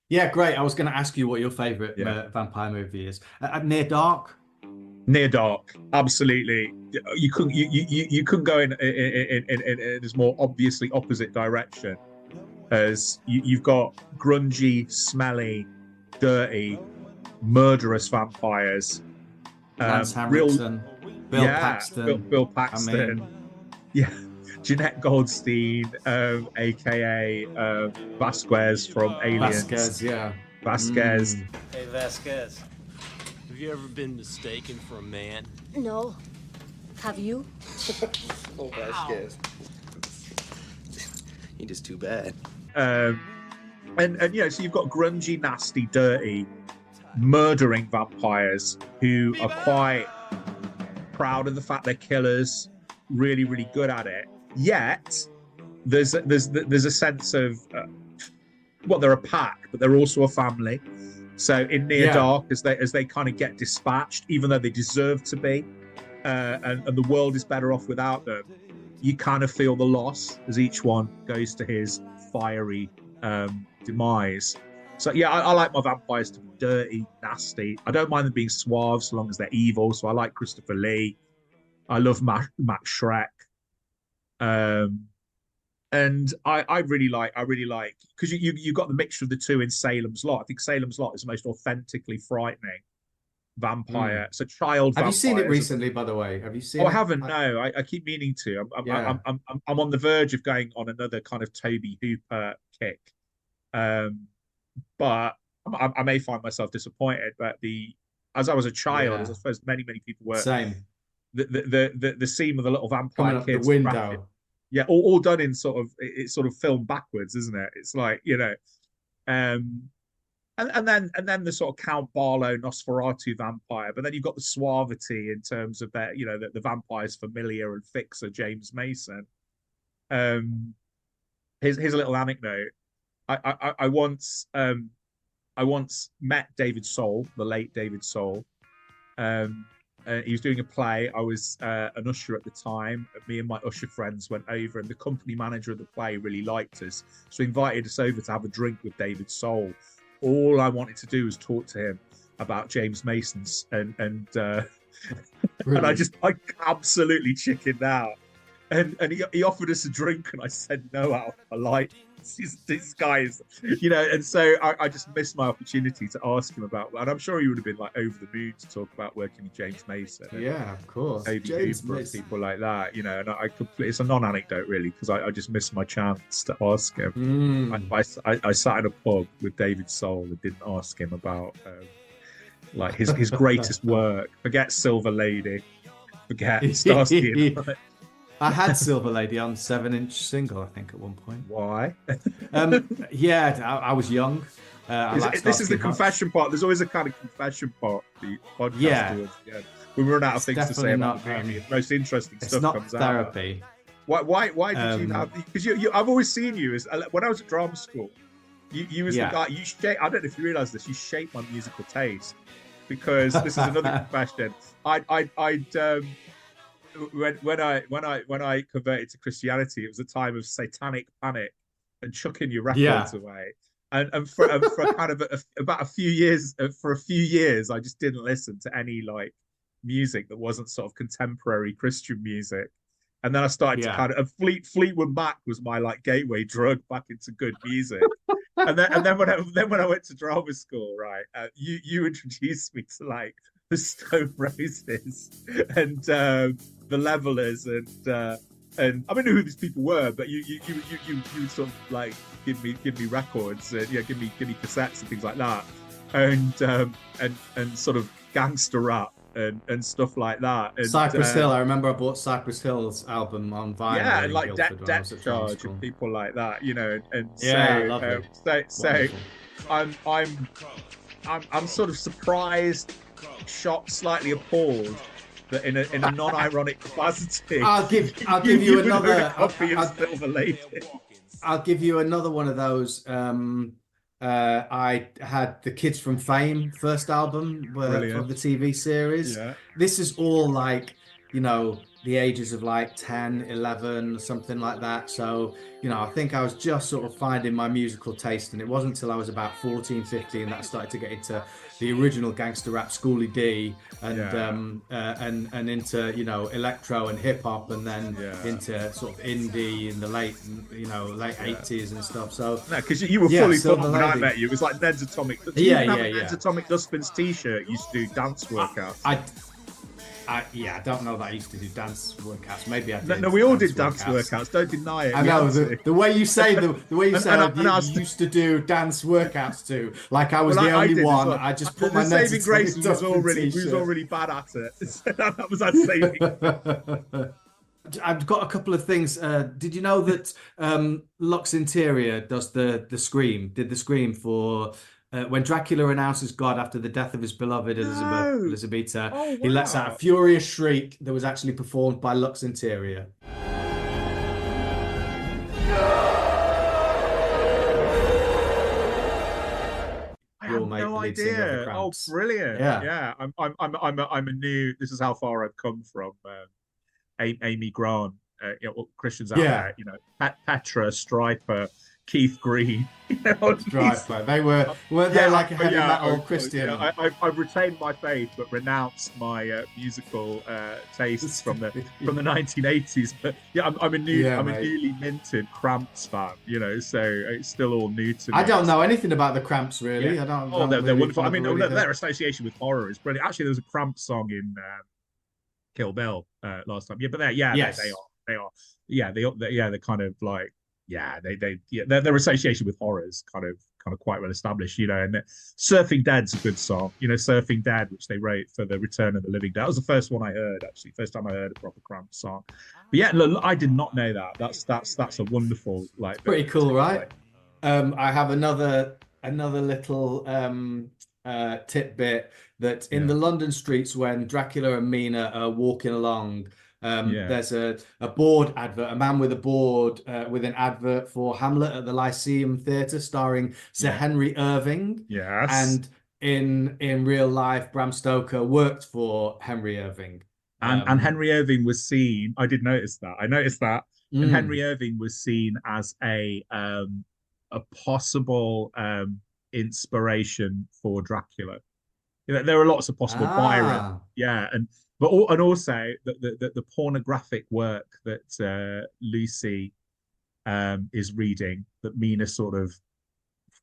Yeah, great. I was going to ask you what your favorite vampire movie is. Near Dark. Near Dark, absolutely. You couldn't go in this more obviously opposite direction, as you've got grungy, smelly, dirty, murderous vampires. Lance Henriksen, Bill Paxton. Bill Paxton. Jeanette Goldstein, aka Vasquez from Aliens. Vasquez. Hey, Vasquez. Have you ever been mistaken for a man? No. Have you? Oh, Vasquez. He just too bad. And you know, so you've got grungy, nasty, dirty, murdering vampires who are quite proud of the fact they're killers, really, really good at it. Yet there's a sense of they're a pack, but they're also a family. So in Near Dark, as they kind of get dispatched, even though they deserve to be, and the world is better off without them, you kind of feel the loss as each one goes to his fiery demise. So yeah, I like my vampires to be dirty, nasty. I don't mind them being suave so long as they're evil. So I like Christopher Lee. I love Max Shrek. And I really like because you got the mixture of the two in Salem's Lot. I think Salem's Lot is the most authentically frightening vampire. It's a child. Have you seen it recently, by the way? Have you seen? Oh, I haven't. No, I keep meaning to. I'm on the verge of going on another kind of Toby Hooper kick, but I may find myself disappointed. But as I was a child, as I suppose many people were. Same. The scene with the little vampire kids. The window. Yeah, all done in sort of filmed backwards, isn't it? It's like, you know, and then the sort of Count Barlow Nosferatu vampire, but then you've got the suavity in terms of that, you know, the vampire's familiar and fixer James Mason. Here's a little anecdote. I once met David Soul, the late David Soul. He was doing a play. I was an usher at the time. Me and my usher friends went over, and the company manager of the play really liked us, so he invited us over to have a drink with David Soul. All I wanted to do was talk to him about James Mason's, and really? And I absolutely chickened out. And he offered us a drink, and I said no out of polite. This guy is, you know, and so I just missed my opportunity to ask him about, and I'm sure he would have been like over the moon to talk about working with James Mason. Yeah, of course. James Mason. People like that, you know, and it's a non-anecdote really, because I just missed my chance to ask him. I sat in a pub with David Soul and didn't ask him about like his greatest work. Forget Silver Lady, forget Starsky. I had Silver Lady on 7-inch single, I think, at one point. Why? I was young. This is the confession part. There's always a kind of confession part. The podcast towards the end. We run out of things to say about the movie. The most interesting stuff comes out. Therapy. Why did you have? Because I've always seen you as when I was at drama school. You was the guy. I don't know if you realize this. You shaped my musical taste. because this is another confession. When I converted to Christianity, it was a time of satanic panic and chucking your records away. And for kind of about a few years, I just didn't listen to any like music that wasn't sort of contemporary Christian music. And then I started to kind of Fleetwood Mac was my like gateway drug back into good music. and then when I went to drama school, right, you introduced me to like the Stone Roses and the Levelers and I don't know who these people were, but you sort of like give me records and give me cassettes and things like that, and sort of gangster rap and stuff like that. And, Cypress Hill, I remember I bought Cypress Hill's album on vinyl. Yeah, and like Depth Charge and people like that, so I'm sort of surprised, shocked, slightly appalled that in a non-ironic capacity, I'll give you another copy of Silver Lady. I'll give you another one of those. I had the Kids from Fame first album of the TV series. Yeah. This is all like, the ages of like 10, 11, something like that. So, I think I was just sort of finding my musical taste, and it wasn't until I was about 14, 15 that I started to get into the original gangster rap, Schoolie D, and into, electro and hip hop, and then into sort of indie in the late 80s and stuff. So no, because you were fully put on when I met you. It was like Ned's Atomic. Ned's Atomic Dustbins t-shirt used to do dance workouts. I don't know that I used to do dance workouts. Maybe I did. No, we all did dance workouts. Don't deny it. I know the way you say you used to do dance workouts too. Like I was the only one. I just put my saving grace was already bad at it. So that was our saving. I've got a couple of things. Did you know that Lux Interior does the scream for when Dracula announces God after the death of his beloved Elizabeta? He lets out a furious shriek that was actually performed by Lux Interior. I have no idea. Oh, brilliant! Yeah. I'm a new. This is how far I've come from Amy Grant, Christians out there. Petra, Stryper, Keith Green. Stryper. They weren't they like a heavy metal Christian? I've retained my faith, but renounced my musical tastes from the 1980s. But I'm a newly minted Cramps fan. So it's still all new to me. I don't know anything about the Cramps really. Yeah. I don't. Oh, they're wonderful. I mean, their association with horror is brilliant. Actually, there was a Cramps song in Kill Bill last time. They are. They're kind of like. Their association with horror is kind of quite well established, and Surfing Dead's a good song, Surfing Dead, which they wrote for the Return of the Living Dead. That was the first one I heard, actually, first time I heard a proper Cramp song. But look, I did not know that. That's a wonderful pretty cool, right? I have another little tidbit that in the London streets when Dracula and Mina are walking along. There's a board advert, a man with a board with an advert for Hamlet at the Lyceum Theatre starring Sir Henry Irving. Yes. And in real life, Bram Stoker worked for Henry Irving. And Henry Irving was seen, I did notice that. And Henry Irving was seen as a possible inspiration for Dracula. There are lots of possible Byron. But also the pornographic work that Lucy is reading, that Mina sort of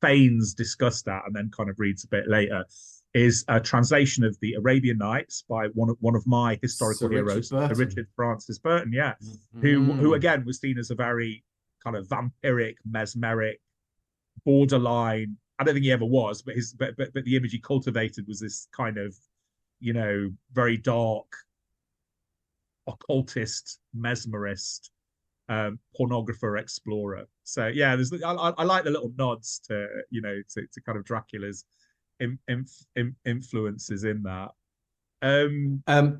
feigns disgust at and then kind of reads a bit later, is a translation of the Arabian Nights by one of my historical heroes, Richard Francis Burton, who again was seen as a very kind of vampiric, mesmeric, borderline. I don't think he ever was, but the image he cultivated was this kind of, very dark, occultist, mesmerist, pornographer, explorer. So there's I like the little nods to kind of Dracula's influences in that.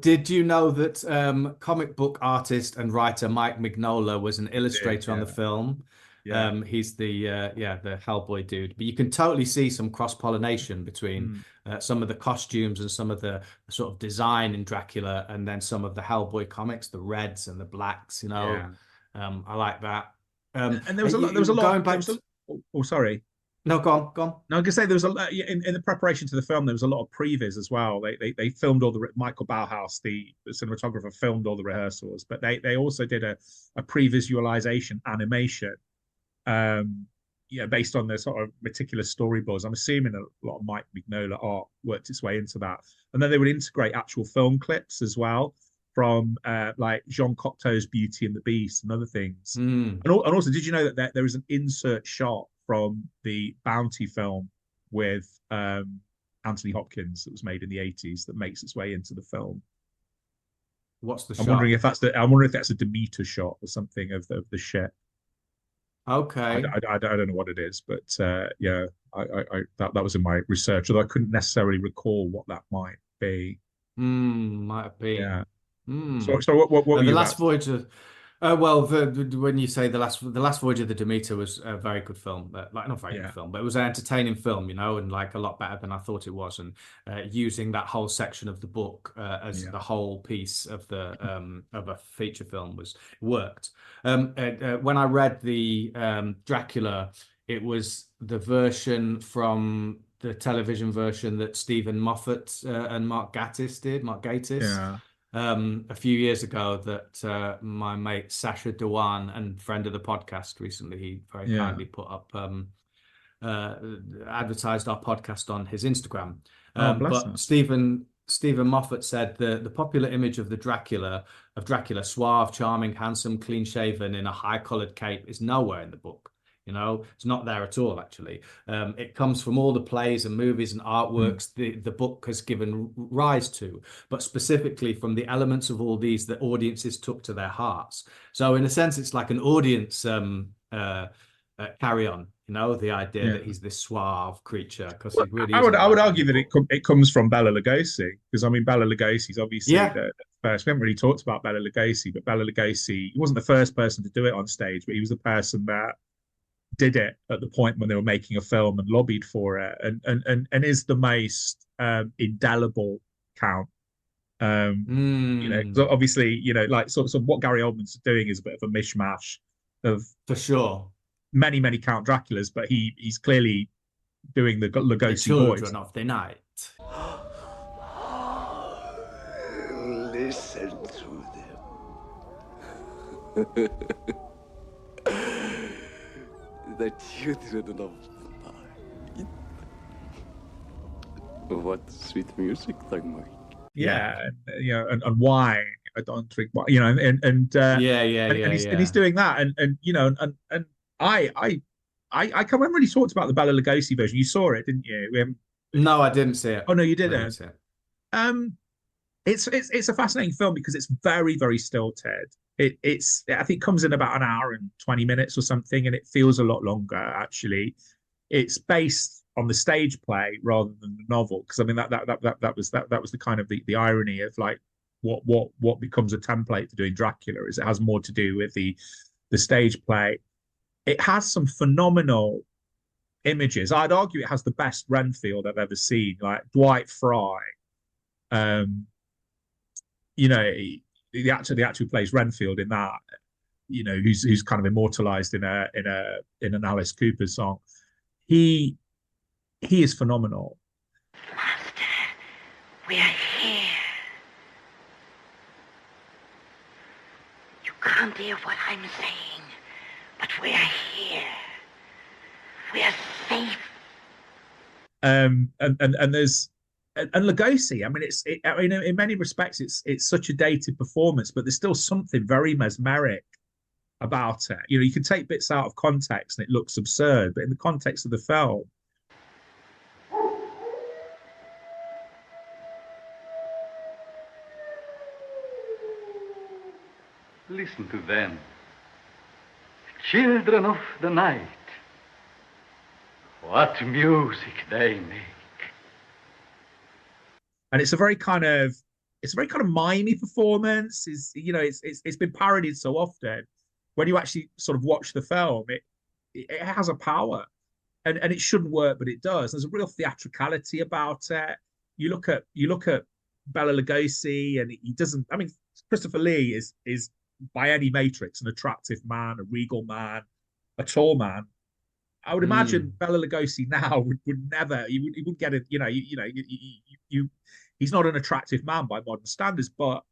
Did you know that comic book artist and writer Mike Mignola was an illustrator on the film? He's the the Hellboy dude. But you can totally see some cross-pollination between some of the costumes and some of the sort of design in Dracula, and then some of the Hellboy comics, the reds and the blacks. I like that. And there was a lot. There was a lot. Going back sorry. No, go on. No, I can say there was a lot in the preparation to the film. There was a lot of previs as well. They filmed all the Michael Bauhaus, the cinematographer, filmed all the rehearsals, but they also did a pre-visualization animation, based on the sort of meticulous storyboards. I'm assuming a lot of Mike Mignola art worked its way into that, and then they would integrate actual film clips as well from like Jean Cocteau's Beauty and the Beast and other things. And also, did you know that there is an insert shot from the Bounty film with Anthony Hopkins that was made in the 80s that makes its way into the film? What's the shot? I'm wondering if that's a Demeter shot or something of the ship. Okay. I don't know what it is, but that was in my research, although I couldn't necessarily recall what that might be. Might have been. Yeah. So what were the last voyage of when you say the last voyage of the Demeter was a very good film, not very good film, but it was an entertaining film, and like a lot better than I thought it was, and using that whole section of the book as the whole piece of the of a feature film worked. When I read the Dracula, it was the version from the television version that Stephen Moffat and Mark Gatiss did. A few years ago, that my mate Sacha Dewan, and friend of the podcast recently, he very kindly put up advertised our podcast on his Instagram. But Stephen Moffat said the popular image of Dracula, suave, charming, handsome, clean shaven, in a high collared cape, is nowhere in the book. It's not there at all, actually. It comes from all the plays and movies and artworks the book has given rise to, but specifically from the elements of all these that audiences took to their hearts. So in a sense, it's like an audience carry on, the idea that he's this suave creature, because he really I would argue that it comes from Bela Lugosi, because Bela Lugosi's obviously the first. We haven't really talked about Bela Lugosi, but Bela Lugosi, he wasn't the first person to do it on stage, but he was the person that did it at the point when they were making a film and lobbied for it, and is the most indelible count. Obviously, like sort of what Gary Oldman's doing is a bit of a mishmash of, for sure, many Count Draculas, but he's clearly doing the Lugosi voice. Children of the night. Listen to them. The children of the night. What sweet music they make. And wine. I don't drink wine. And he's doing that, and I can't remember when he talked about the Bela Lugosi version. You saw it, didn't you? No, I didn't see it. Oh no, you didn't. It's a fascinating film because it's very, very stilted. I think comes in about an hour and 20 minutes or something, and it feels a lot longer. Actually, it's based on the stage play rather than the novel, because that was the kind of the irony of like what becomes a template to doing Dracula is it has more to do with the stage play. It has some phenomenal images. I'd argue it has the best Renfield I've ever seen. Like Dwight Fry, the actor who plays Renfield in that, who's kind of immortalized in an Alice Cooper song. He is phenomenal. Master, we are here. You can't hear what I'm saying, but we are here. We are safe. And there's. And Lugosi, in many respects, it's such a dated performance, but there's still something very mesmeric about it. You can take bits out of context and it looks absurd, but in the context of the film, listen to them, children of the night. What music they make. And it's a very kind of mimey performance. It's been parodied so often. When you actually sort of watch the film, it has a power, and it shouldn't work, but it does. There's a real theatricality about it. You look at Bela Lugosi, and he doesn't. I mean, Christopher Lee is by any matrix an attractive man, a regal man, a tall man. I would imagine Bela Lugosi now would never. He wouldn't get it. He's not an attractive man by modern standards, but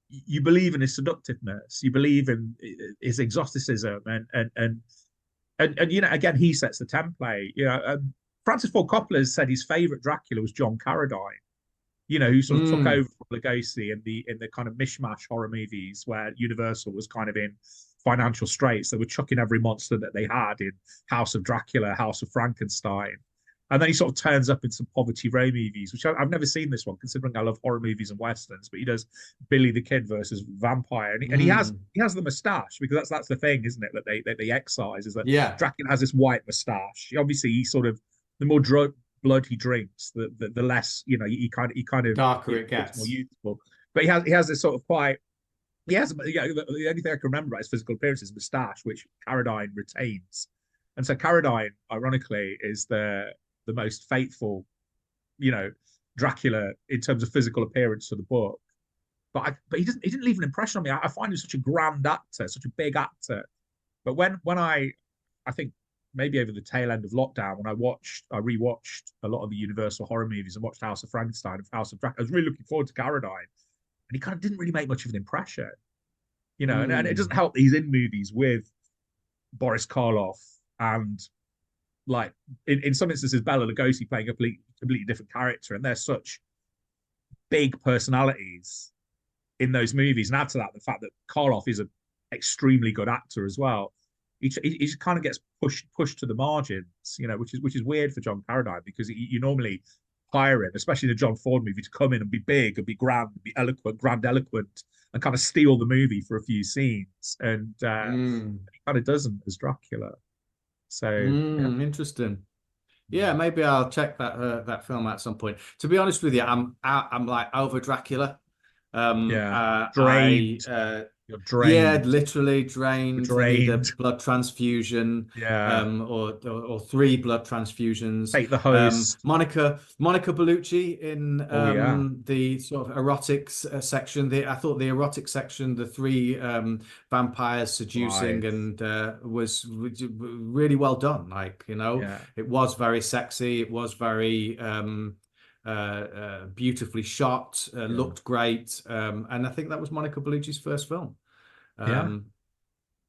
you believe in his seductiveness. You believe in his exoticism, and again, he sets the template. Francis Ford Coppola has said his favorite Dracula was John Carradine. Who sort of took over from Lugosi in the kind of mishmash horror movies where Universal was kind of in financial straits. They were chucking every monster that they had in House of Dracula, House of Frankenstein. And then he sort of turns up in some Poverty Row movies, which I've never seen this one, considering I love horror movies and westerns. But he does Billy the Kid versus Vampire, and he has the moustache, because that's the thing, isn't it? That they excise is that Dracula has this white moustache. Obviously, he sort of, the more blood he drinks, the less he kind of darker it gets, more youthful. But he has this sort of quite. The only thing I can remember about his physical appearance is moustache, which Carradine retains, and so Carradine, ironically, is the most faithful, Dracula in terms of physical appearance to the book. But he didn't leave an impression on me. I find him such a grand actor, such a big actor. But when I think maybe over the tail end of lockdown, when I rewatched a lot of the Universal horror movies and watched House of Frankenstein and House of Dracula, I was really looking forward to Carradine, and he kind of didn't really make much of an impression, and it doesn't help that he's in movies with Boris Karloff and, like, in some instances, Bela Lugosi playing a completely different character, and they're such big personalities in those movies. And add to that the fact that Karloff is an extremely good actor as well. He just kind of gets pushed to the margins, which is weird for John Carradine, because you normally hire him, especially in the John Ford movie, to come in and be big and be grand, and be grandiloquent, and kind of steal the movie for a few scenes. And he kind of doesn't as Dracula. So interesting. Yeah, maybe I'll check that film out at some point. To be honest with you, I'm like over Dracula. Drained. You're drained. Yeah, literally drained. Need a blood transfusion. Yeah. Or 3 blood transfusions. Take the hose. Monica Bellucci in the sort of erotic section. I thought the erotic section, the 3 vampires seducing, and was really well done. Like, it was very sexy. It was very beautifully shot, looked great, and I think that was Monica Bellucci's first film.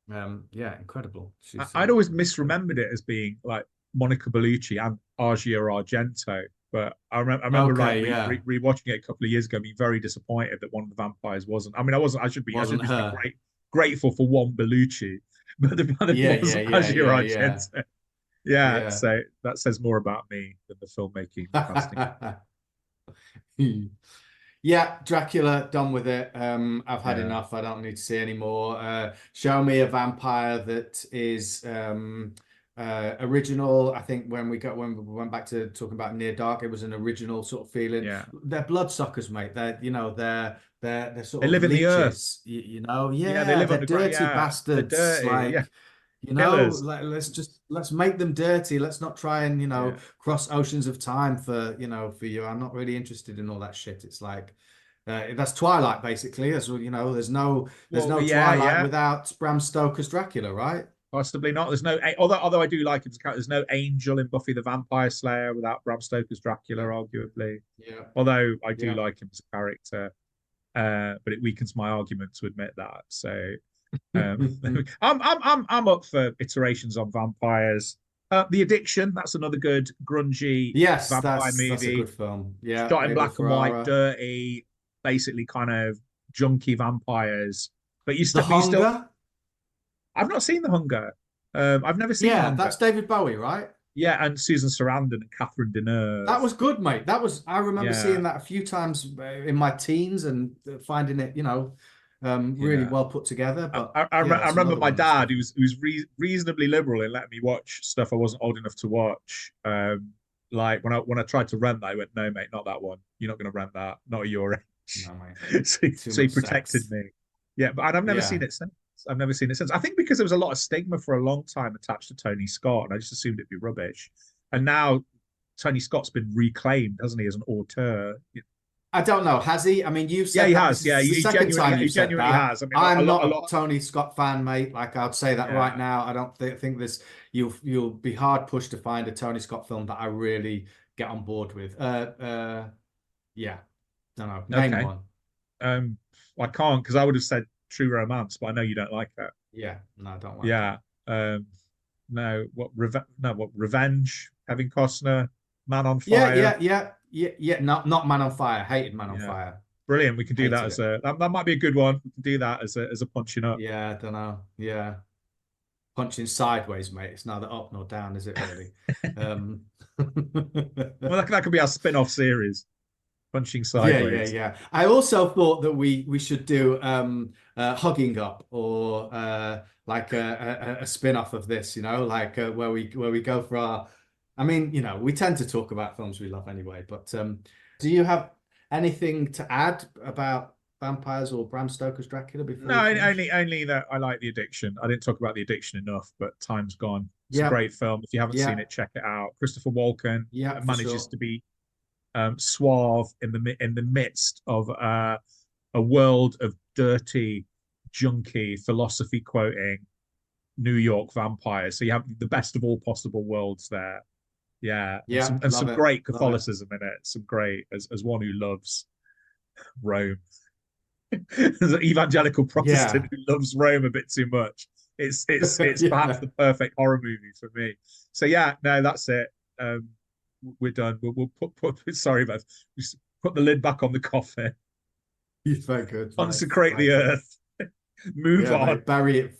Incredible. I'd always misremembered it as being like Monica Bellucci and Asia Argento, but I remember rewatching it a couple of years ago, being very disappointed that one of the vampires wasn't. I mean, I should be grateful for one Bellucci, but the other was Asia Argento. Yeah, so that says more about me than the filmmaking. Yeah, Dracula, done with it. I've had enough. I don't need to see any more. Show me a vampire that is original. I think when we went back to talking about Near Dark, it was an original sort of feeling. Yeah. They're bloodsuckers, mate. They're they're sort of live in the earth. They live on the dirty bastards. They're dirty, let's make them dirty. Let's not try and cross oceans of time for you. I'm not really interested in all that shit. It's like that's Twilight, basically. There's no Twilight without Bram Stoker's Dracula, right? Possibly not. There's no, although I do like him as a character, there's no Angel in Buffy the Vampire Slayer without Bram Stoker's Dracula, arguably. Yeah. Although I do like him as a character, but it weakens my argument to admit that. So. I'm up for iterations on vampires. The Addiction, that's another good grungy vampire movie. That's a good film. Yeah, shot in black and white, dirty, basically kind of junky vampires. But you still, I've not seen The Hunger. I've never seen. Yeah, that's David Bowie, right? Yeah, and Susan Sarandon and Catherine Deneuve. That was good, mate. I remember seeing that a few times in my teens and finding it, really well put together. But I remember my dad, who was reasonably liberal in letting me watch stuff I wasn't old enough to watch. Like when I tried to rent that, I went, "No, mate, not that one. You're not going to rent that. Not at your age." No, mate. so he protected me. Yeah, but I've never seen it since. I've never seen it since. I think because there was a lot of stigma for a long time attached to Tony Scott, and I just assumed it'd be rubbish. And now Tony Scott's been reclaimed, hasn't he, as an auteur? I don't know. Has he? I mean, you've said he that. has. Yeah, the second time you said that. Has. I mean, I'm not a Tony Scott fan, mate. Like, I'd say that right now. I don't think this. You'll be hard pushed to find a Tony Scott film that I really get on board with. Yeah, don't know. Name one. I can't, because I would have said True Romance, but I know you don't like that. Yeah, no, I don't like. Yeah, no. What Revenge? Kevin Costner, Man on Fire. Yeah. Not Man on Fire. Hated Man on Fire. Brilliant. We can do that as that might be a good one. We can do that as a punching up. Yeah, I don't know. Yeah, punching sideways, mate. It's neither up nor down, is it really? Well, that could be our spin-off series. Punching sideways. Yeah. I also thought that we should do hugging up, or like a spin-off of this, like where we go for our. I mean, we tend to talk about films we love anyway, but do you have anything to add about vampires or Bram Stoker's Dracula before? No, only that I like The Addiction. I didn't talk about The Addiction enough, but time's gone. It's a great film. If you haven't seen it, check it out. Christopher Walken manages to be suave in the midst of a world of dirty, junky, philosophy quoting New York vampires. So you have the best of all possible worlds there. And some great Catholicism in it. Some great, as one who loves Rome, as an evangelical Protestant who loves Rome a bit too much. It's perhaps the perfect horror movie for me. So that's it. We're done. We'll put sorry, Beth. Just put the lid back on the coffin. He's very good. Consecrate the earth. Move on. Mate, bury it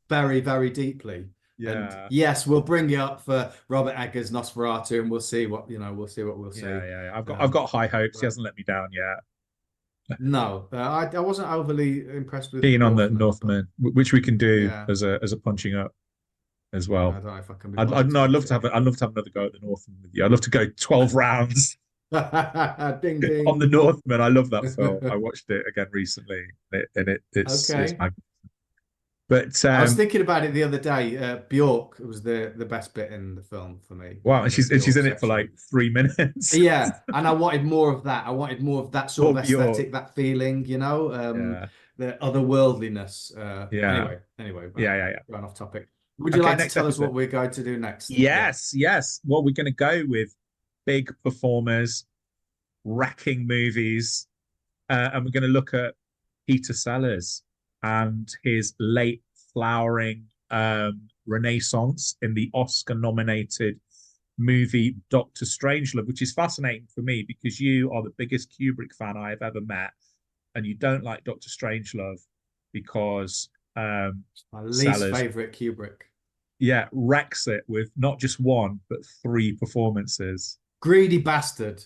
very, very deeply. Yeah. And yes, we'll bring you up for Robert Eggers' Nosferatu, and we'll see what we'll see. Yeah. I've got high hopes. He hasn't let me down yet. No, I wasn't overly impressed with being on the Northman, which we can do as a punching up as well. I don't know if I can. I'd love to have another go at the Northman with you. I'd love to go 12 rounds. Ding, ding. On the Northman. I love that film. I watched it again recently, and it's magnificent. But I was thinking about it the other day. Bjork was the best bit in the film for me. Wow, and she's in it for like 3 minutes. Yeah, and I wanted more of that. I wanted more of that sort of aesthetic, that feeling, the otherworldliness. Anyway. Run off topic. Would you like to tell us what we're going to do next? Yes. Well, we're going to go with big performers, wrecking movies, and we're going to look at Peter Sellers and his late flowering renaissance in the Oscar-nominated movie Dr. Strangelove, which is fascinating for me because you are the biggest Kubrick fan I have ever met, and you don't like Dr. Strangelove because my least favorite Kubrick. Yeah, wrecks it with not just one but 3 performances. Greedy bastard.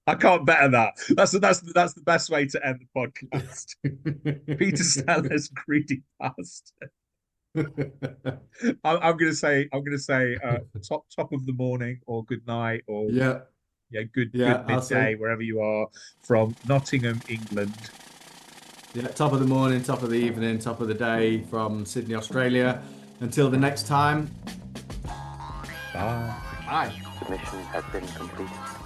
I can't better that. That's the best way to end the podcast. Peter Sellers, greedy bastard. I'm gonna say top of the morning or good night or good midday wherever you are from Nottingham, England. Yeah, top of the morning, top of the evening, top of the day from Sydney, Australia. Until the next time. Bye. Bye. The mission has been completed.